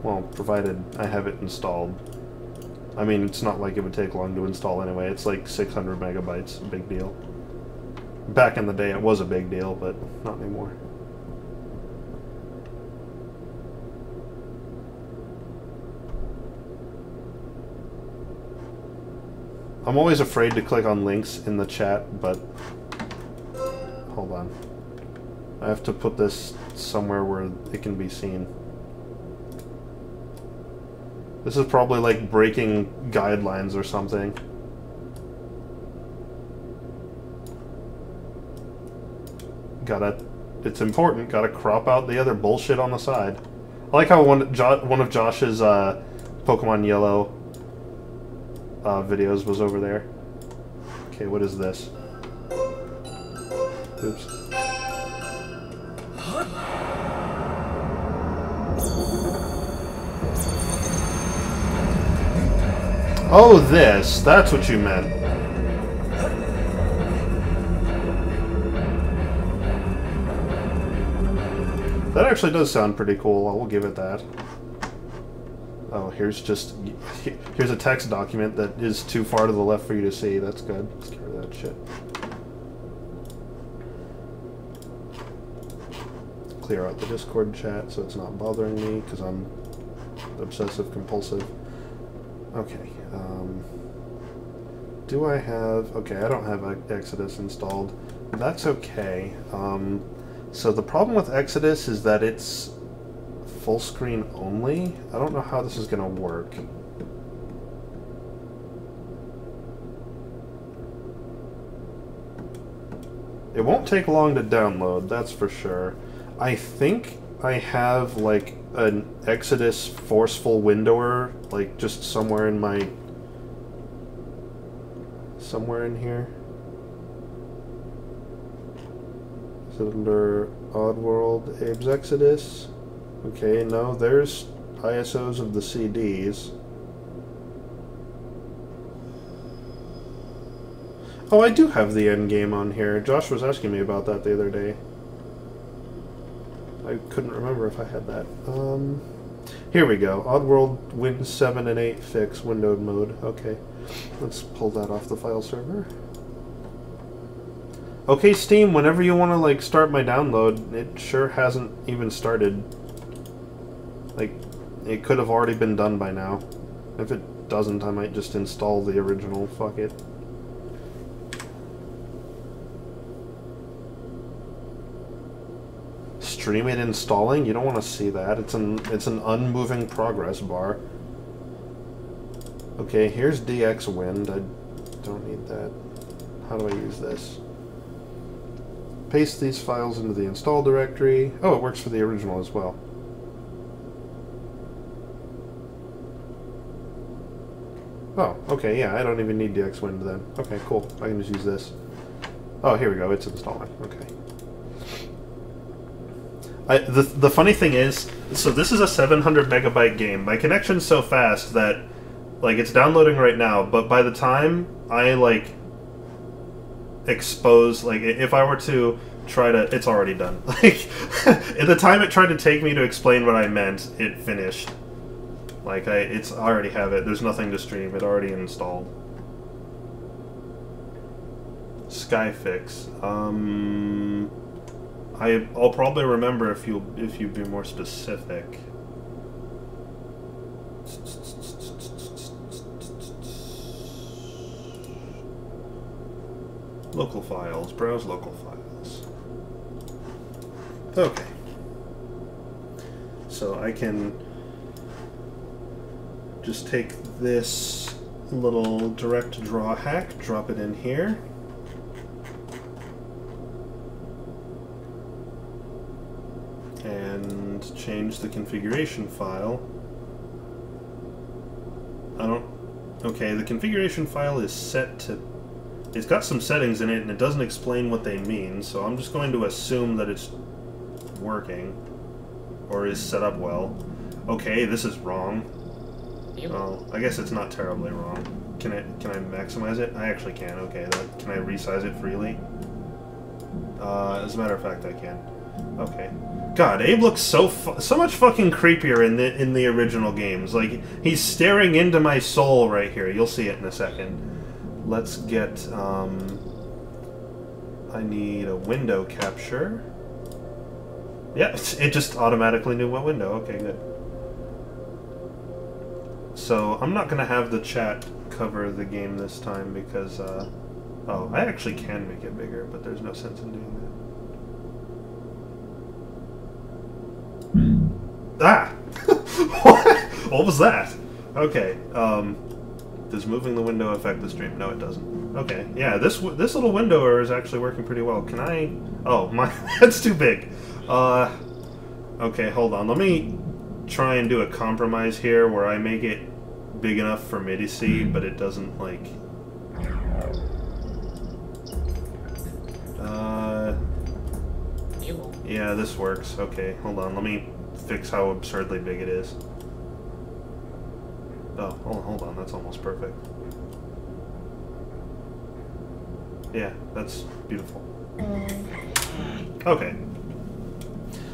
Well, provided I have it installed. I mean, it's not like it would take long to install anyway. It's like 600 megabytes. Big deal. Back in the day, it was a big deal, but not anymore. I'm always afraid to click on links in the chat, but... Hold on. I have to put this somewhere where it can be seen. This is probably like breaking guidelines or something. It's important, gotta crop out the other bullshit on the side. I like how one of Josh's Pokemon Yellow videos was over there. Okay, what is this? Oops. Oh, this. That's what you meant. That actually does sound pretty cool. I will give it that. Oh, here's a text document that is too far to the left for you to see. That's good. Let's get rid of that shit. Clear out the Discord chat so it's not bothering me because I'm obsessive compulsive. Okay. Do I have... Okay, I don't have Exoddus installed. That's okay. So the problem with Exoddus is that it's full screen only. I don't know how this is going to work. It won't take long to download, that's for sure. I think I have like an Exoddus forceful windower, like just somewhere in my... somewhere in here. Is it under Oddworld, Abe's Exoddus? Okay, no, there's ISOs of the CDs. Oh, I do have the endgame on here. Josh was asking me about that the other day. I couldn't remember if I had that. Here we go. Oddworld Win 7 and 8 fix, windowed mode. Okay, let's pull that off the file server. Okay, Steam, whenever you want to, like, start my download, it sure hasn't even started. Like, it could have already been done by now. If it doesn't, I might just install the original. Fuck it. Stream it installing? You don't want to see that. It's an unmoving progress bar. Okay, here's DX Wind. I don't need that. How do I use this? Paste these files into the install directory. Oh, it works for the original as well. Oh, okay, yeah, I don't even need DX Wind then. Okay, cool. I can just use this. Oh, here we go. It's installing. Okay. The funny thing is, so this is a 700 megabyte game. My connection's so fast that, like, it's downloading right now, but by the time I, like, expose, like, if I were to try to, it's already done. Like, at the time it tried to take me to explain what I meant, it finished. Like, I already have it. There's nothing to stream. It already installed. Skyfix. I'll probably remember if you be more specific. Local files. Browse local files. Okay. So I can just take this little direct draw hack, drop it in here. And change the configuration file. Okay, the configuration file is set to... It's got some settings in it, and it doesn't explain what they mean, so I'm just going to assume that it's working. Or is set up well. Okay, this is wrong. Oh, I guess it's not terribly wrong. Can I maximize it? I actually can. Okay, can I resize it freely? As a matter of fact, I can. Okay. God, Abe looks so much fucking creepier in the original games. Like, he's staring into my soul right here. You'll see it in a second. Let's get, I need a window capture. Yeah, it just automatically knew what window. Okay, good. So, I'm not going to have the chat cover the game this time because, oh, I actually can make it bigger, but there's no sense in doing that. Ah! What was that? Okay, does moving the window affect the stream? No, it doesn't. Okay, yeah, this little windower is actually working pretty well. Can I... Oh, that's too big. Okay, hold on. Let me try and do a compromise here where I make it big enough for me to see, but it doesn't, like... Yeah, this works. Okay, hold on. Let me fix how absurdly big it is. Oh, hold on. That's almost perfect. Yeah, that's beautiful. Okay.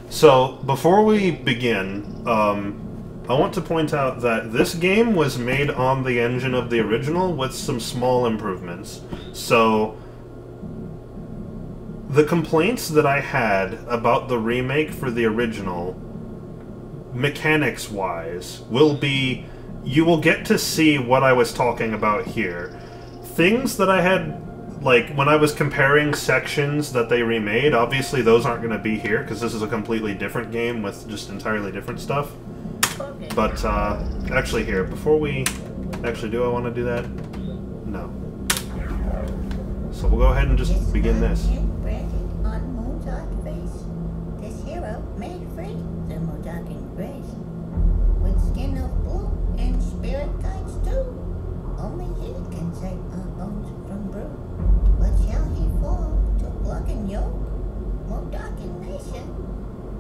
So, before we begin, I want to point out that this game was made on the engine of the original with some small improvements. So, the complaints that I had about the remake for the original, mechanics-wise, will be... You will get to see what I was talking about here. Things that I had... Like, when I was comparing sections that they remade, obviously those aren't going to be here, because this is a completely different game with just entirely different stuff. But, actually here, before we... Actually, do I want to do that? No. So we'll go ahead and just begin this. This hero made free the Modakin race, with skin of blue and spirit guides too. Only he can save our bones from brew. But shall he fall to block and yoke? Modakin nation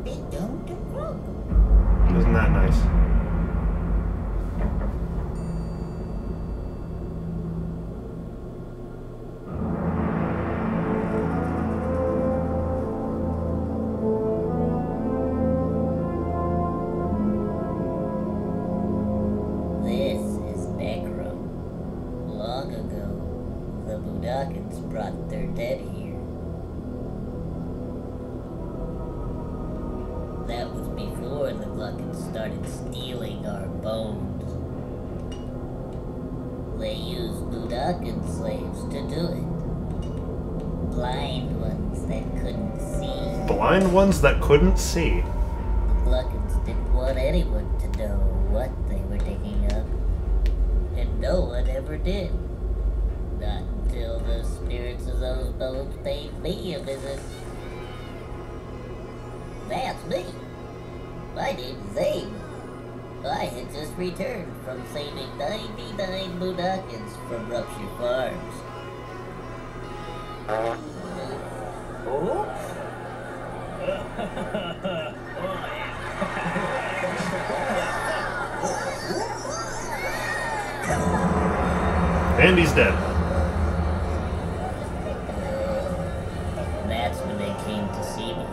be doomed to croak. Isn't that nice? Brought their dead here. That was before the Gluckins started stealing our bones. They used Budakin slaves to do it. Blind ones that couldn't see. Blind ones that couldn't see? The Gluckins didn't want anyone to know what they were digging up. And no one ever did. Not until the spirits of those bones paid me a visit. That's me. My name's Abe. I had just returned from saving 99 Budakins from Rupture Farms. And he's dead. That's when they came to see me.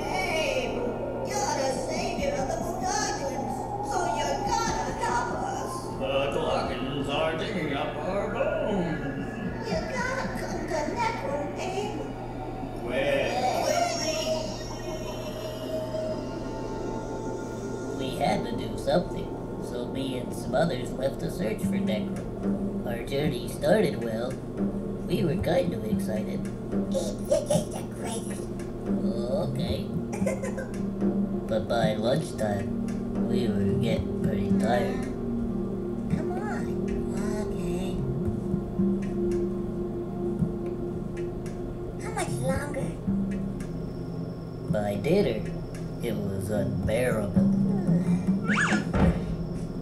Hey, you're the savior of the Budakins, so you gotta help us. The Gluckins are digging up our bones. You gotta come to Necro, Abe. Quickly. We had to do something, so me and some others left to search for Necro. Our journey started well. We were kind of excited. You're just the greatest. Okay. But by lunchtime, we were getting pretty tired. Come on. Okay. How much longer? By dinner, it was unbearable.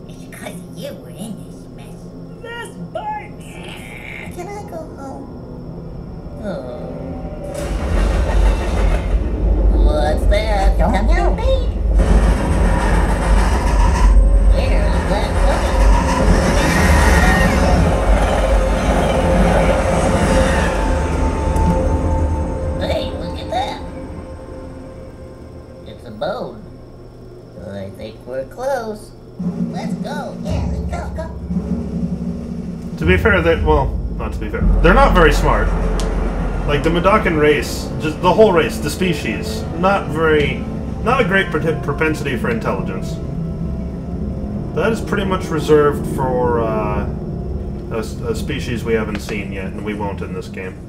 It's because you were in this mess. Oh. What's that? Don't you beat? Where's that coming? Hey, look at that. It's a bone. I think we're close. Let's go. Yeah, let's go. To be fair, well, not to be fair. They're not very smart. Like, the Mudokon race, just the whole race, the species, not a great propensity for intelligence. That is pretty much reserved for a species we haven't seen yet, and we won't in this game.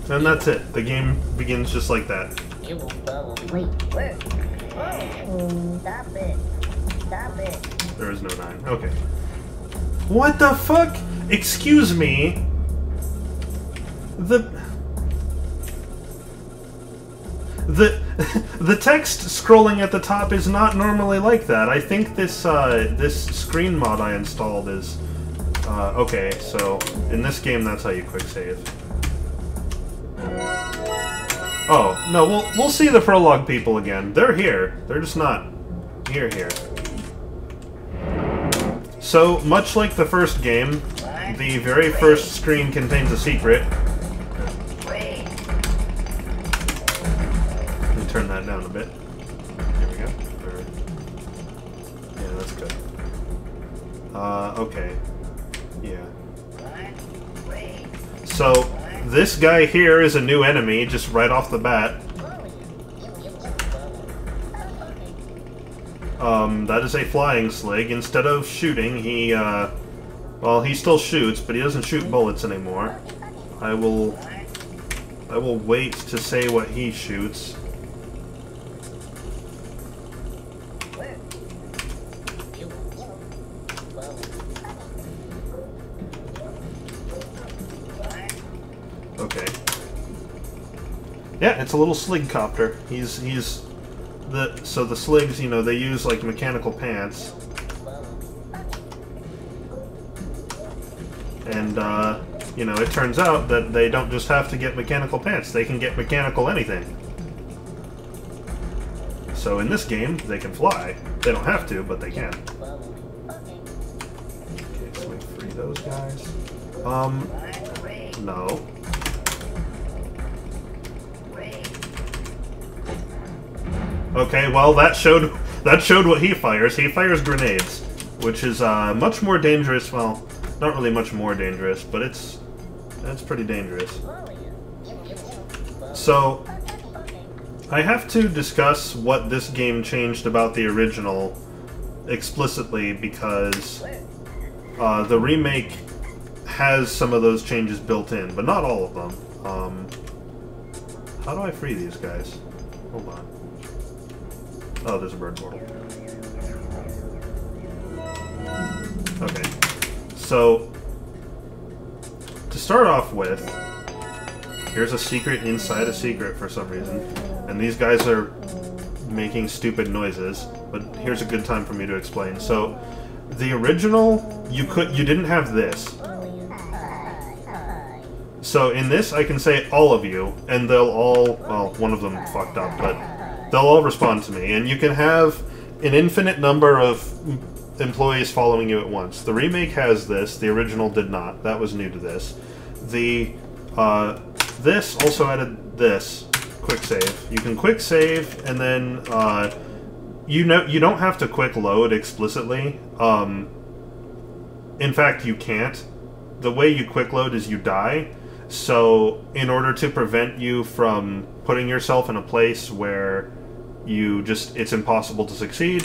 And that's it. The game begins just like that. It will probably... Wait, where? Whoa. Stop it. Stop it. There is no 9. Okay. What the fuck? Excuse me. The text scrolling at the top is not normally like that. I think this this screen mod I installed is okay. So in this game, that's how you quick save. Oh no, we'll see the prologue people again. They're here. They're just not here. So much like the first game, the very first screen contains a secret. Turn that down a bit. Here we go. Yeah, that's good. Okay. Yeah. So, this guy here is a new enemy, just right off the bat. That is a flying slig. Instead of shooting, he, well, he still shoots, but he doesn't shoot bullets anymore. I will wait to say what he shoots. Okay. Yeah, it's a little slig copter. So the sligs, you know, they use like mechanical pants. And you know, it turns out that they don't just have to get mechanical pants, they can get mechanical anything. So in this game, they can fly. They don't have to, but they can. Okay, so we free those guys. No. Okay, well that showed what he fires. He fires grenades, which is much more dangerous. Well, not really much more dangerous, but that's pretty dangerous. So I have to discuss what this game changed about the original explicitly, because the remake has some of those changes built in, but not all of them. How do I free these guys? Hold on. Oh, there's a bird portal. Okay. So, to start off with, here's a secret inside a secret for some reason. And these guys are making stupid noises, but here's a good time for me to explain. So, the original, you didn't have this. So in this, I can say all of you, and they'll all, well, one of them fucked up, but they'll all respond to me. And you can have an infinite number of employees following you at once. The remake has this, the original did not. That was new to this. This also added this, quick save. You can quick save, and then, you don't have to quick load explicitly. In fact, you can't. The way you quick load is you die. So, in order to prevent you from putting yourself in a place where it's impossible to succeed,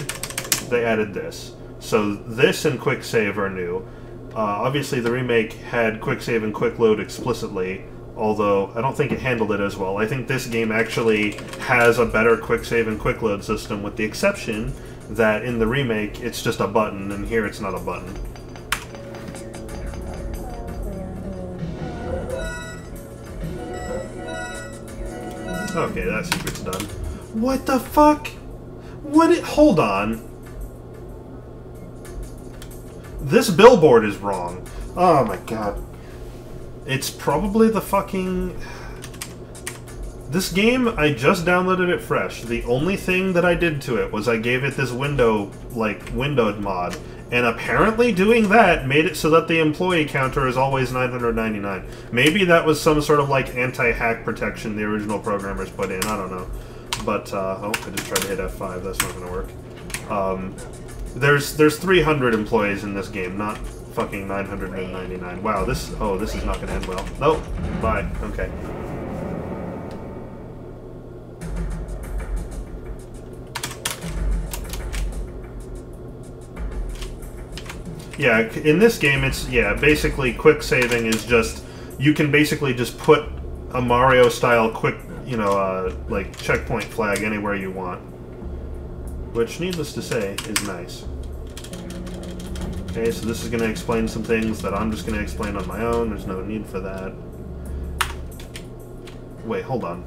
they added this. So, this and quick save are new. Obviously, the remake had quick save and quick load explicitly, although I don't think it handled it as well. I think this game actually has a better quick save and quick load system, with the exception that in the remake it's just a button, and here it's not a button. Okay, that secret's done. What the fuck? Hold on. This billboard is wrong. Oh my god. It's probably the fucking... This game, I just downloaded it fresh. The only thing that I did to it was I gave it this windowed mod. And apparently doing that made it so that the employee counter is always 999. Maybe that was some sort of like anti-hack protection the original programmers put in, I don't know. But, oh, I just tried to hit F5, that's not gonna work. There's 300 employees in this game, not fucking 999. Wow, this is not gonna end well. Nope, bye, okay. Yeah, in this game, it's, basically quick saving is just, you can basically just put a Mario-style quick, like, checkpoint flag anywhere you want. Which, needless to say, is nice. Okay, so this is going to explain some things that I'm just going to explain on my own. There's no need for that. Wait, hold on.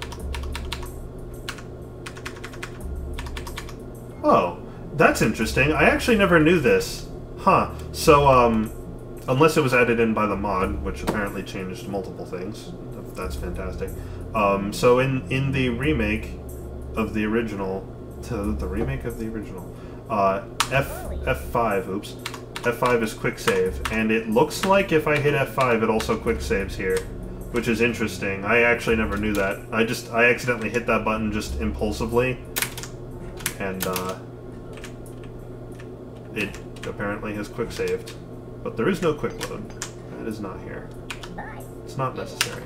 Oh, that's interesting. I actually never knew this. Huh. So, unless it was added in by the mod, which apparently changed multiple things. That's fantastic. So in the remake of the original... The remake of the original... F5, oops. F5 is quick save, and it looks like if I hit F5 it also quick saves here, which is interesting. I actually never knew that. I accidentally hit that button just impulsively, and it apparently has quick saved. But there is no quick load. That is not here. It's not necessary.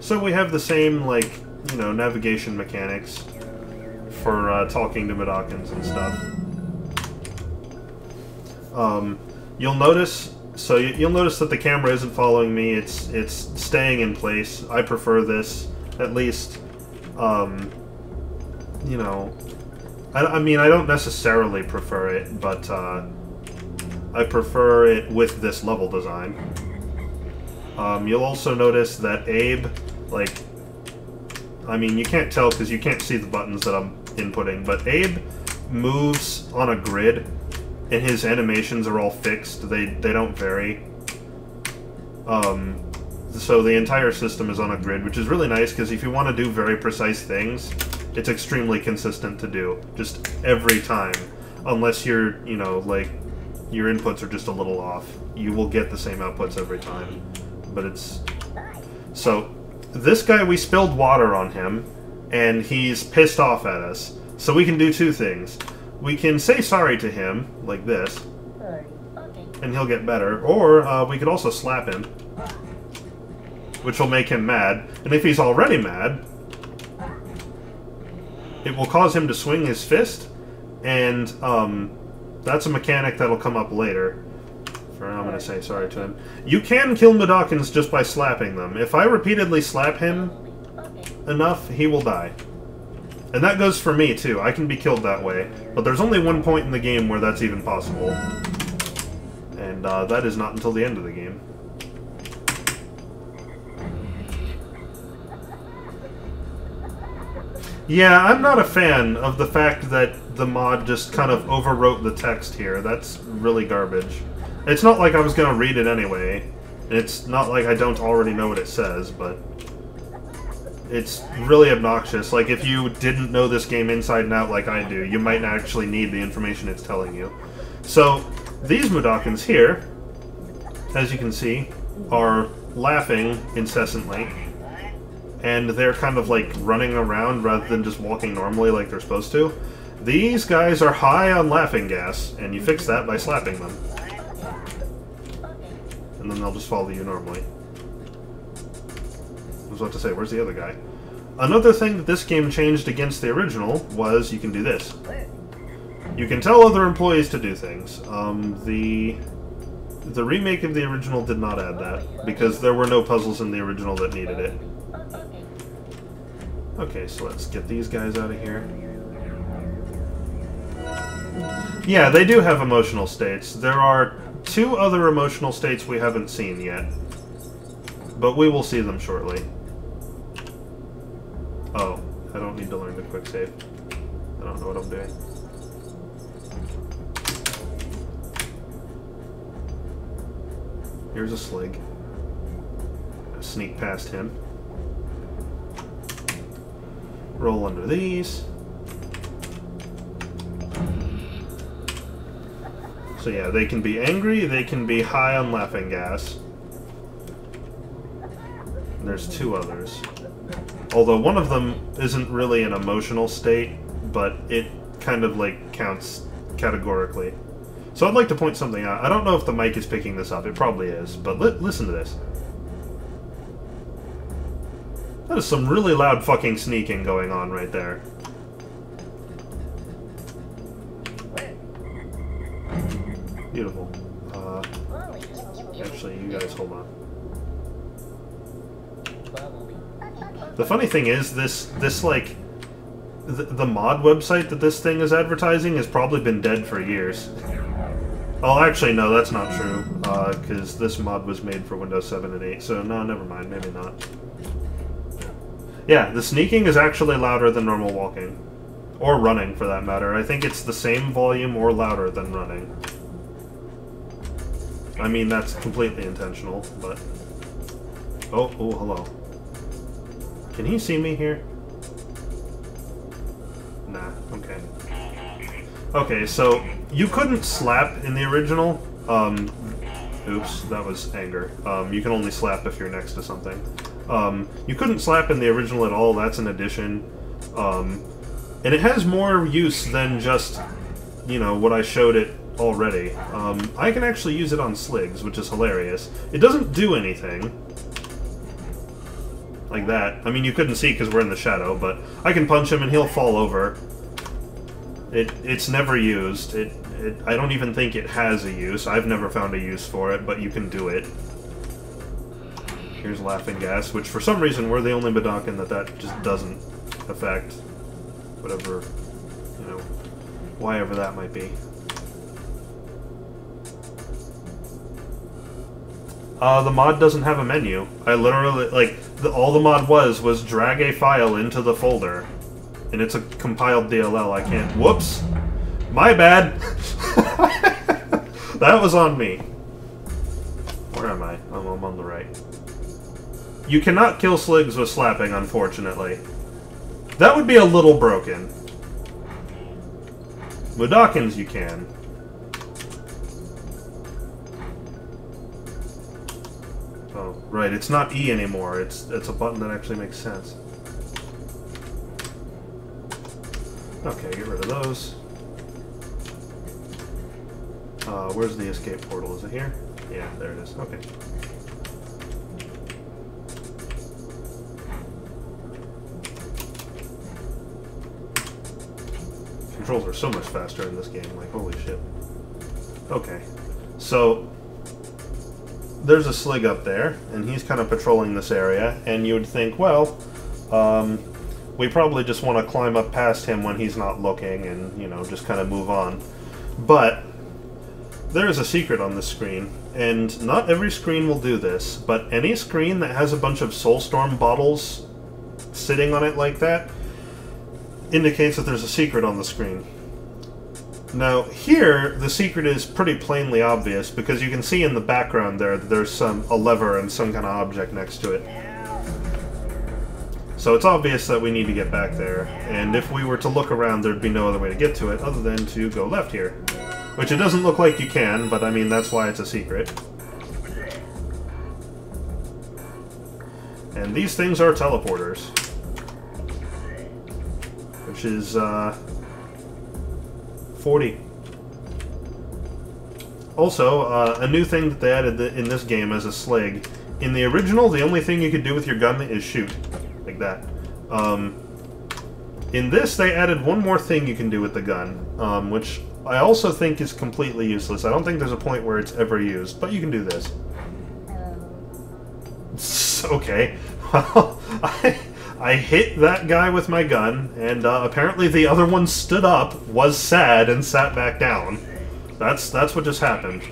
So we have the same, like, navigation mechanics for talking to Medokins and stuff. You'll notice that the camera isn't following me. It's staying in place. I prefer this, at least. I mean, I don't necessarily prefer it, but I prefer it with this level design. You'll also notice that Abe, like, I mean, you can't tell because you can't see the buttons that I'm inputting, but Abe moves on a grid, and his animations are all fixed. They don't vary. So the entire system is on a grid, which is really nice, because if you want to do very precise things, it's extremely consistent to do, just every time. Unless you're, like, your inputs are just a little off. You will get the same outputs every time. But it's... So, this guy, we spilled water on him, and he's pissed off at us. So we can do two things. We can say sorry to him, like this, and he'll get better. Or, we could also slap him, which will make him mad. And if he's already mad, it will cause him to swing his fist, and that's a mechanic that'll come up later. I'm going to say sorry to him. You can kill Medokins just by slapping them. If I repeatedly slap him enough, he will die. And that goes for me, too. I can be killed that way. But there's only one point in the game where that's even possible. And that is not until the end of the game. Yeah, I'm not a fan of the fact that the mod just kind of overwrote the text here. That's really garbage. It's not like I was going to read it anyway. It's not like I don't already know what it says, but it's really obnoxious. Like, if you didn't know this game inside and out like I do, you might not actually need the information it's telling you. So, these Medokins here, as you can see, are laughing incessantly. And they're kind of like running around rather than just walking normally like they're supposed to. These guys are high on laughing gas, and you fix that by slapping them. And then they'll just follow you normally. I was about to say, where's the other guy? Another thing that this game changed against the original was you can do this. You can tell other employees to do things. The remake of the original did not add that, because there were no puzzles in the original that needed it. Okay, so let's get these guys out of here. Yeah, they do have emotional states. There are 2 other emotional states we haven't seen yet. But we will see them shortly. Oh, I don't need to learn to quick save. I don't know what I'm doing. Here's a slig. I'll sneak past him. Roll under these. So yeah, they can be angry, they can be high on laughing gas. And there's 2 others. Although one of them isn't really an emotional state, but it kind of like counts categorically. So I'd like to point something out. I don't know if the mic is picking this up, it probably is, but listen to this. That is some really loud fucking sneaking going on right there. Beautiful. Actually, you guys hold on. The funny thing is, this like, the mod website that this thing is advertising has probably been dead for years. Oh, actually, no, that's not true, because this mod was made for Windows 7 and 8, so no, never mind, maybe not. Yeah, the sneaking is actually louder than normal walking. Or running, for that matter. I think it's the same volume or louder than running. I mean, that's completely intentional, but... Oh, hello. Can he see me here? Nah, okay. Okay, so, you couldn't slap in the original. Oops, that was anger. You can only slap if you're next to something. You couldn't slap in the original at all, that's an addition. And it has more use than just, you know, what I showed it already. I can actually use it on sligs, which is hilarious. It doesn't do anything. Like that. I mean, you couldn't see because we're in the shadow, but I can punch him and he'll fall over. It's never used. I don't even think it has a use. I've never found a use for it, but you can do it. Here's laughing gas, which for some reason we're the only Modakin that just doesn't affect. Whatever, you know, why ever that might be. The mod doesn't have a menu. I literally, like, all the mod was drag a file into the folder. And it's a compiled DLL, I can't... Whoops! My bad! That was on me. Where am I? Oh, I'm on the right. You cannot kill sligs with slapping, unfortunately. That would be a little broken. Mudokins you can. Oh, right, it's not E anymore. It's a button that actually makes sense. Okay, get rid of those. Where's the escape portal? Is it here? Yeah, there it is. Okay. Controls are so much faster in this game, like, holy shit. Okay. So, there's a slig up there, and he's kind of patrolling this area, and you would think, well, we probably just want to climb up past him when he's not looking and, you know, just kind of move on. But there is a secret on this screen, and not every screen will do this, but any screen that has a bunch of Soulstorm bottles sitting on it like that indicates that there's a secret on the screen. Now, here, the secret is pretty plainly obvious, because you can see in the background there that there's a lever and some kind of object next to it. So it's obvious that we need to get back there, and if we were to look around, there'd be no other way to get to it other than to go left here. Which it doesn't look like you can, but I mean, that's why it's a secret. And these things are teleporters. Which is, 40. Also, a new thing that they added in this game as a slig. In the original, the only thing you could do with your gun is shoot. Like that. In this, they added one more thing you can do with the gun, which I also think is completely useless. I don't think there's a point where it's ever used, but you can do this. Okay, well, I hit that guy with my gun, and apparently the other one stood up, was sad, and sat back down. That's what just happened.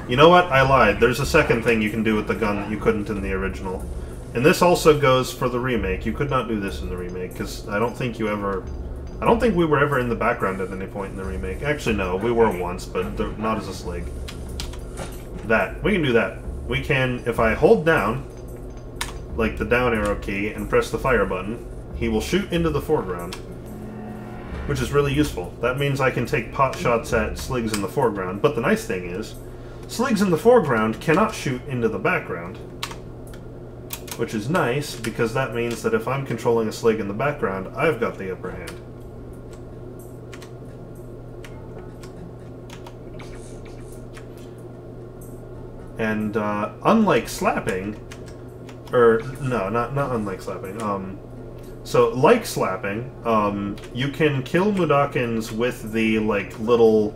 You know what? I lied. There's a second thing you can do with the gun that you couldn't in the original. And this also goes for the remake. You could not do this in the remake, because I don't think we were ever in the background at any point in the remake. Actually, no, we were once, but not as a Slig. That. We can do that. We can, if I hold down, like the down arrow key, and press the fire button, he will shoot into the foreground. Which is really useful. That means I can take pot shots at Sligs in the foreground, but the nice thing is, Sligs in the foreground cannot shoot into the background. Which is nice, because that means that if I'm controlling a Slig in the background, I've got the upper hand. And, unlike slapping, or, no, not unlike slapping, so, like slapping, you can kill Mudokons with the, like, little,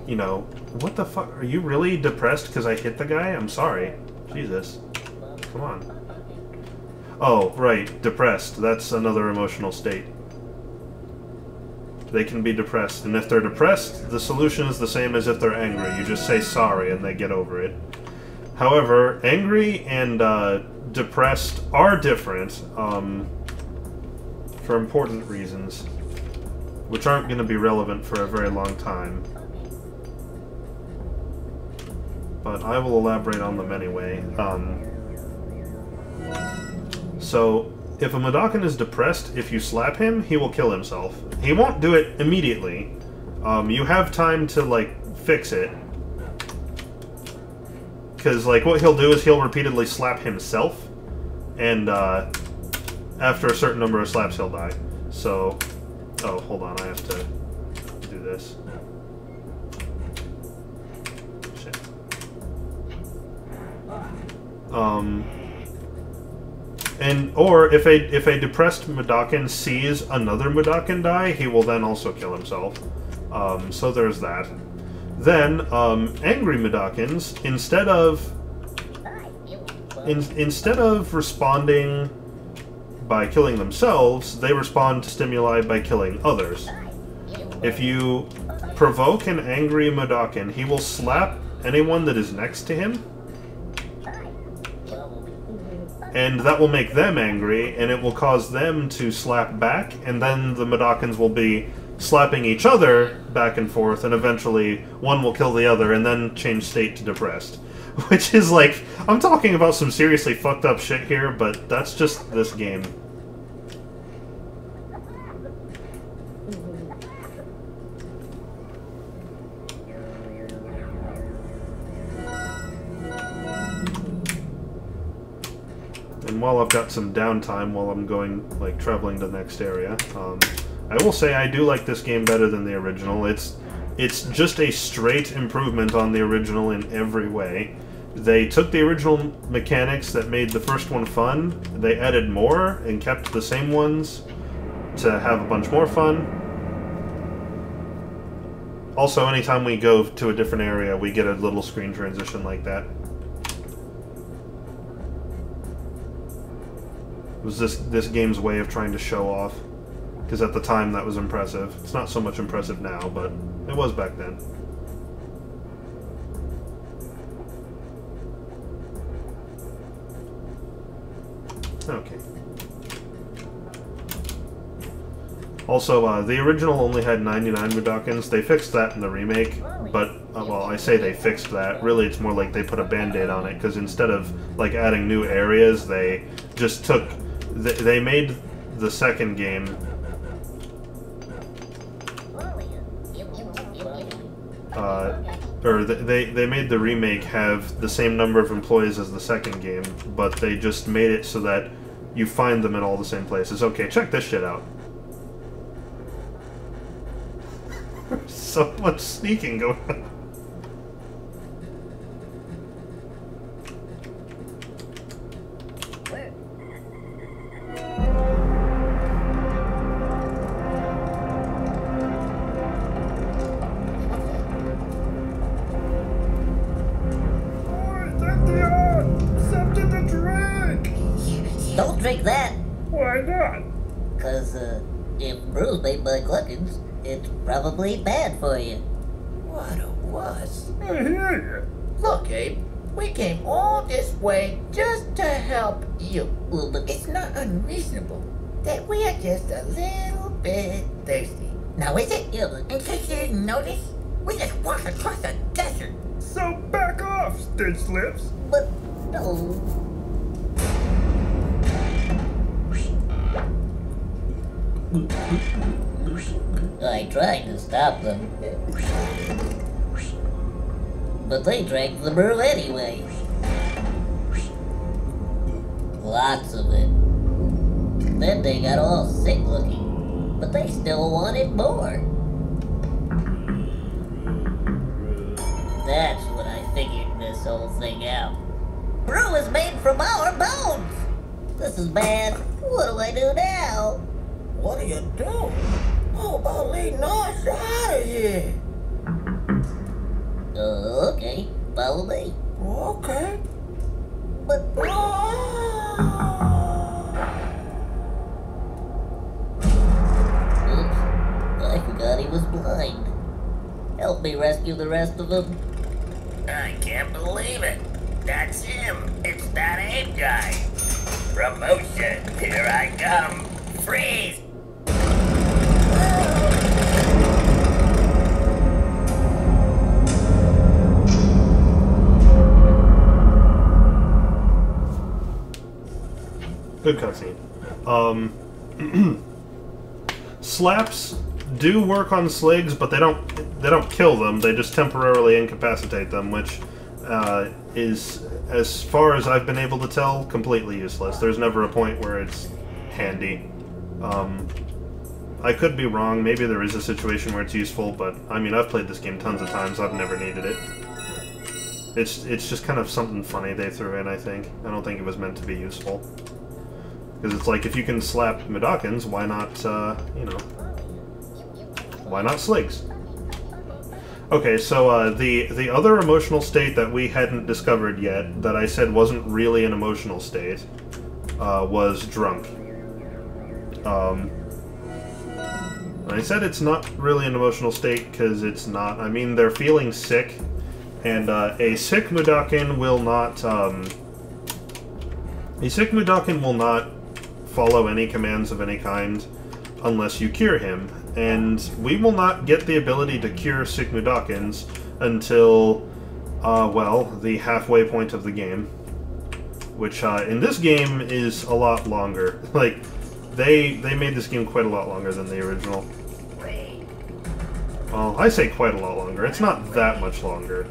you know, what the fuck, are you really depressed because I hit the guy? I'm sorry. Jesus. Come on. Oh, right, depressed. That's another emotional state. They can be depressed, and if they're depressed, the solution is the same as if they're angry. You just say sorry and they get over it. However, angry and depressed are different, for important reasons, which aren't going to be relevant for a very long time. But I will elaborate on them anyway. So, if a Mudokon is depressed, if you slap him, he will kill himself. He won't do it immediately. You have time to, like, fix it. Because, like, what he'll do is he'll repeatedly slap himself, and, after a certain number of slaps, he'll die. So, oh, hold on, I have to do this. Shit. Or if a depressed Mudokon sees another Mudokon die, he will then also kill himself. So there's that. Then, angry Mudokons, instead of responding by killing themselves, they respond to stimuli by killing others. If you provoke an angry Mudokon, he will slap anyone that is next to him, and that will make them angry, and it will cause them to slap back, and then the Mudokons will be slapping each other back and forth, and eventually one will kill the other, and then change state to depressed. Which is like, I'm talking about some seriously fucked up shit here, but that's just this game. And while I've got some downtime while I'm going, like, traveling to the next area, I will say I do like this game better than the original. It's just a straight improvement on the original in every way. They took the original mechanics that made the first one fun, they added more and kept the same ones to have a bunch more fun. Also, anytime we go to a different area, we get a little screen transition like that. It was this game's way of trying to show off. Because at the time that was impressive. It's not so much impressive now, but it was back then. Okay. Also, the original only had 99 Mudokons. They fixed that in the remake, but, well, I say they fixed that. Really, it's more like they put a band-aid on it, because instead of, like, adding new areas, they just took... They made the second game... they made the remake have the same number of employees as the second game, but they just made it so that you find them in all the same places. Okay, check this shit out. So much sneaking going on. Don't drink that. Why not? Cause, if brew's made by Gluckins, it's probably bad for you. What a wuss. I hear Look, Abe, we came all this way just to help you. Well, but It's not unreasonable that we are just a little bit thirsty. Now is it? yeah, but In case you didn't notice, we just walked across a desert. you. So back off, Stitch Lips. but no. I tried to stop them, but they drank the brew anyway. Lots of it. Then they got all sick looking, but they still wanted more. That's when I figured this whole thing out. Brew is made from our bones! This is bad. What do I do now? What do you do? How about leading us out of here? Okay, follow me. Okay. But oops, I forgot he was blind. Help me rescue the rest of them. I can't believe it. That's him. It's that ape guy. Promotion. Here I come. Freeze. Good cutscene. Slaps do work on Sligs, but they don't kill them. They just temporarily incapacitate them, which is, as far as I've been able to tell, completely useless. There's never a point where it's handy. I could be wrong. Maybe there is a situation where it's useful, but I mean, I've played this game tons of times. I've never needed it. It's just kind of something funny they threw in, I think. I don't think it was meant to be useful. Because it's like, if you can slap Medokins, why not, you know, why not Sligs? Okay, so the other emotional state that we hadn't discovered yet, that I said wasn't really an emotional state, was drunk. I said it's not really an emotional state because it's not. I mean, they're feeling sick, and a sick Mudakin will not. A sick Mudakin will not follow any commands of any kind unless you cure him, and we will not get the ability to cure sick Mudakins until, well, the halfway point of the game, which in this game is a lot longer. Like, they made this game quite a lot longer than the original. Well, I say quite a lot longer. It's not that much longer.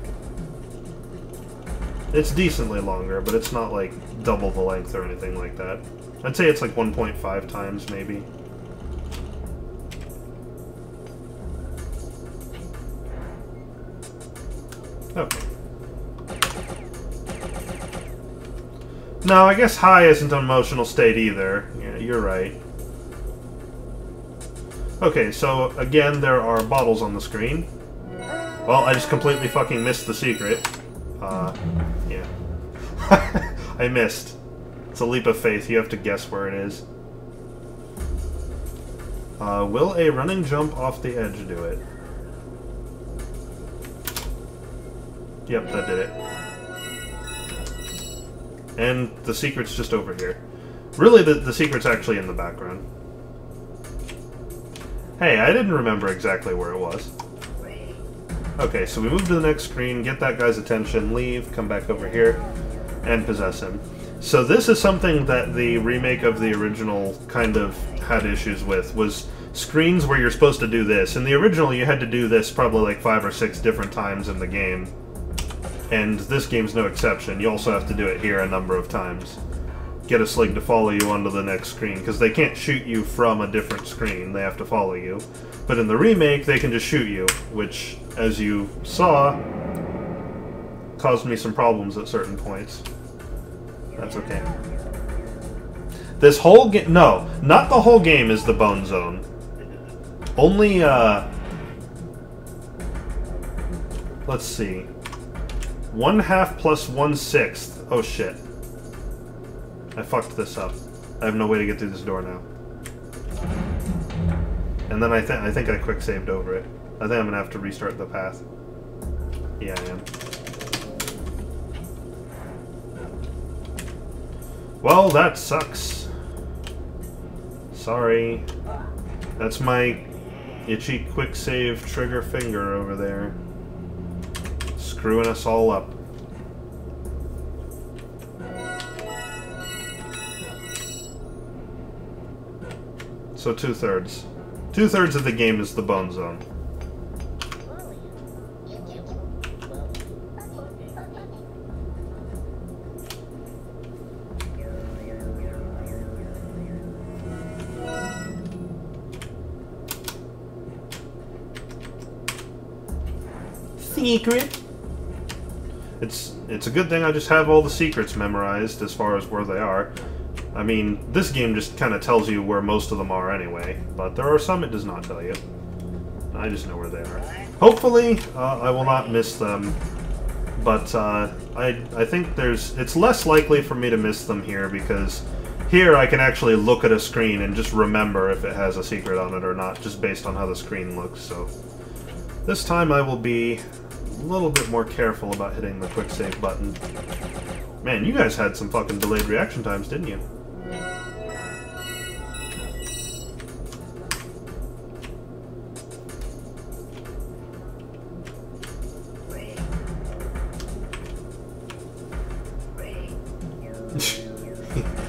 It's decently longer, but it's not like double the length or anything like that. I'd say it's like 1.5 times, maybe. Okay. No, I guess high isn't an emotional state either. Yeah, you're right. Okay, so again, there are bottles on the screen. Well, I just completely fucking missed the secret. Yeah. I missed. It's a leap of faith. You have to guess where it is. Will a running jump off the edge do it? Yep, that did it. And the secret's just over here. Really, the secret's actually in the background. Hey, I didn't remember exactly where it was. Okay, so we move to the next screen, get that guy's attention, leave, come back over here, and possess him. So this is something that the remake of the original kind of had issues with, was screens where you're supposed to do this. In the original, you had to do this probably like 5 or 6 different times in the game. And this game's no exception. You also have to do it here a number of times. Get a Slig to follow you onto the next screen, because they can't shoot you from a different screen. They have to follow you. But in the remake, they can just shoot you, which, as you saw, caused me some problems at certain points. That's okay. This whole game... No, not the whole game is the Bone Zone. Only, let's see. 1/2 plus 1/6. Oh shit. I fucked this up. I have no way to get through this door now. And then I think I quick saved over it. I think I'm gonna have to restart the path. Yeah, I am. Well, that sucks. Sorry. That's my itchy quick save trigger finger over there. Screwing us all up. So 2/3. 2/3 of the game is the bone zone. Secret. It's a good thing I just have all the secrets memorized as far as where they are. I mean, this game just kind of tells you where most of them are anyway, but there are some it does not tell you. I just know where they are. Hopefully, I will not miss them, but I think it's less likely for me to miss them here, because here I can actually look at a screen and just remember if it has a secret on it or not, just based on how the screen looks, so... This time I will be a little bit more careful about hitting the quick save button. Man, you guys had some fucking delayed reaction times, didn't you?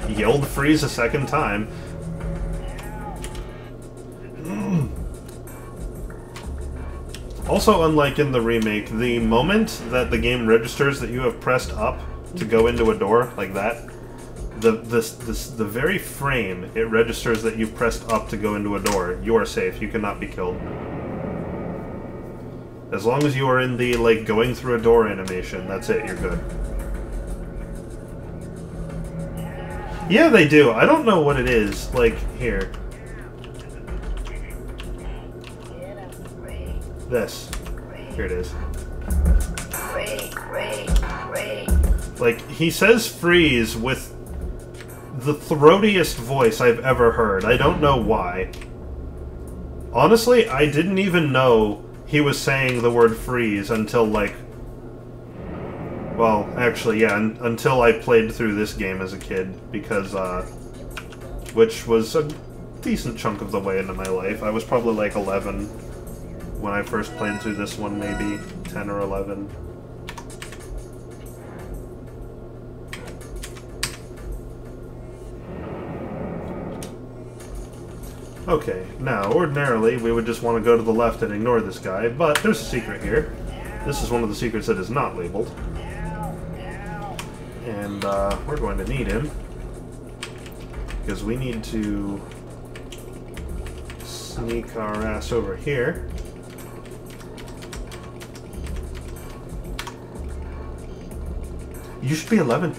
Yelled freeze a second time. Also, unlike in the remake, the moment that the game registers that you have pressed up to go into a door, like that, the very frame it registers that you've pressed up to go into a door, you are safe. You cannot be killed. As long as you are in the, like, going through a door animation, that's it, you're good. Yeah, they do. I don't know what it is. Like, here. This. Here it is. Like, he says freeze with the throatiest voice I've ever heard. I don't know why. Honestly, I didn't even know he was saying the word freeze until, like... Well, actually, yeah, until I played through this game as a kid, because, which was a decent chunk of the way into my life. I was probably, like, 11 when I first played through this one, maybe 10 or 11. Okay, now, ordinarily, we would just want to go to the left and ignore this guy, but there's a secret here. This is one of the secrets that is not labeled. And, we're going to need him, because we need to sneak our ass over here. You should be 11.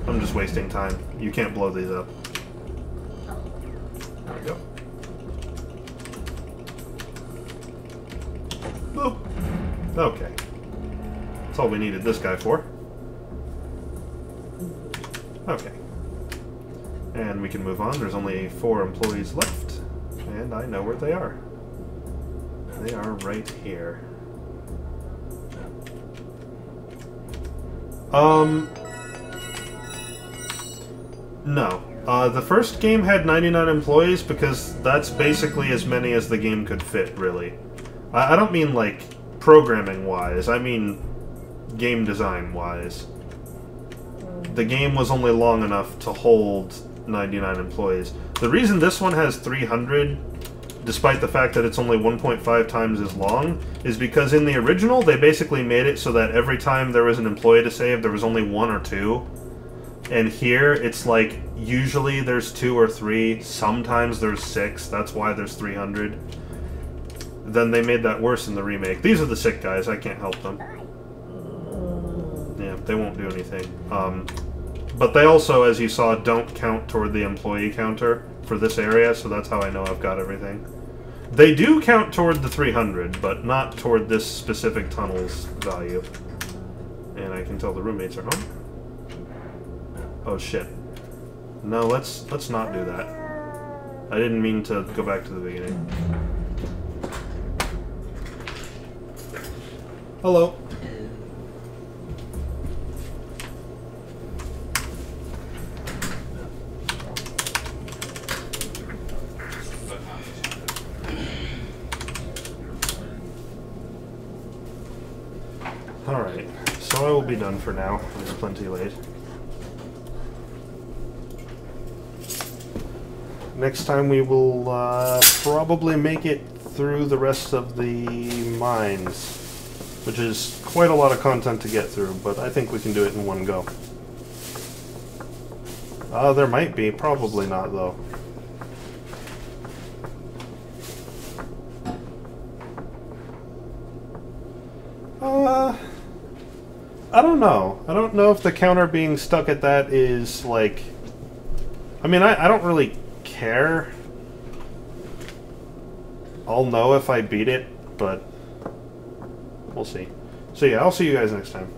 I'm just wasting time. You can't blow these up. There we go. Boop. Okay. That's all we needed this guy for. Okay. And we can move on. There's only 4 employees left. And I know where they are. They are right here. No. The first game had 99 employees because that's basically as many as the game could fit, really. I don't mean, like, programming-wise. I mean game design-wise. The game was only long enough to hold 99 employees. The reason this one has 300, despite the fact that it's only 1.5 times as long, is because in the original, they basically made it so that every time there was an employee to save, there was only 1 or 2. And here, it's like, usually there's 2 or 3, sometimes there's 6, that's why there's 300. Then they made that worse in the remake. These are the sick guys, I can't help them. Yeah, they won't do anything. But they also, as you saw, don't count toward the employee counter for this area, so that's how I know I've got everything. They do count toward the 300, but not toward this specific tunnel's value. And I can tell the roommates are home. Oh shit. No, let's not do that. I didn't mean to go back to the beginning. Hello. Alright, so I will be done for now. It's plenty late. Next time we will probably make it through the rest of the mines, which is quite a lot of content to get through, but I think we can do it in one go. There might be, probably not though. I don't know. I don't know if the counter being stuck at that is, like... I mean, I don't really care. I'll know if I beat it, but... we'll see. So yeah, I'll see you guys next time.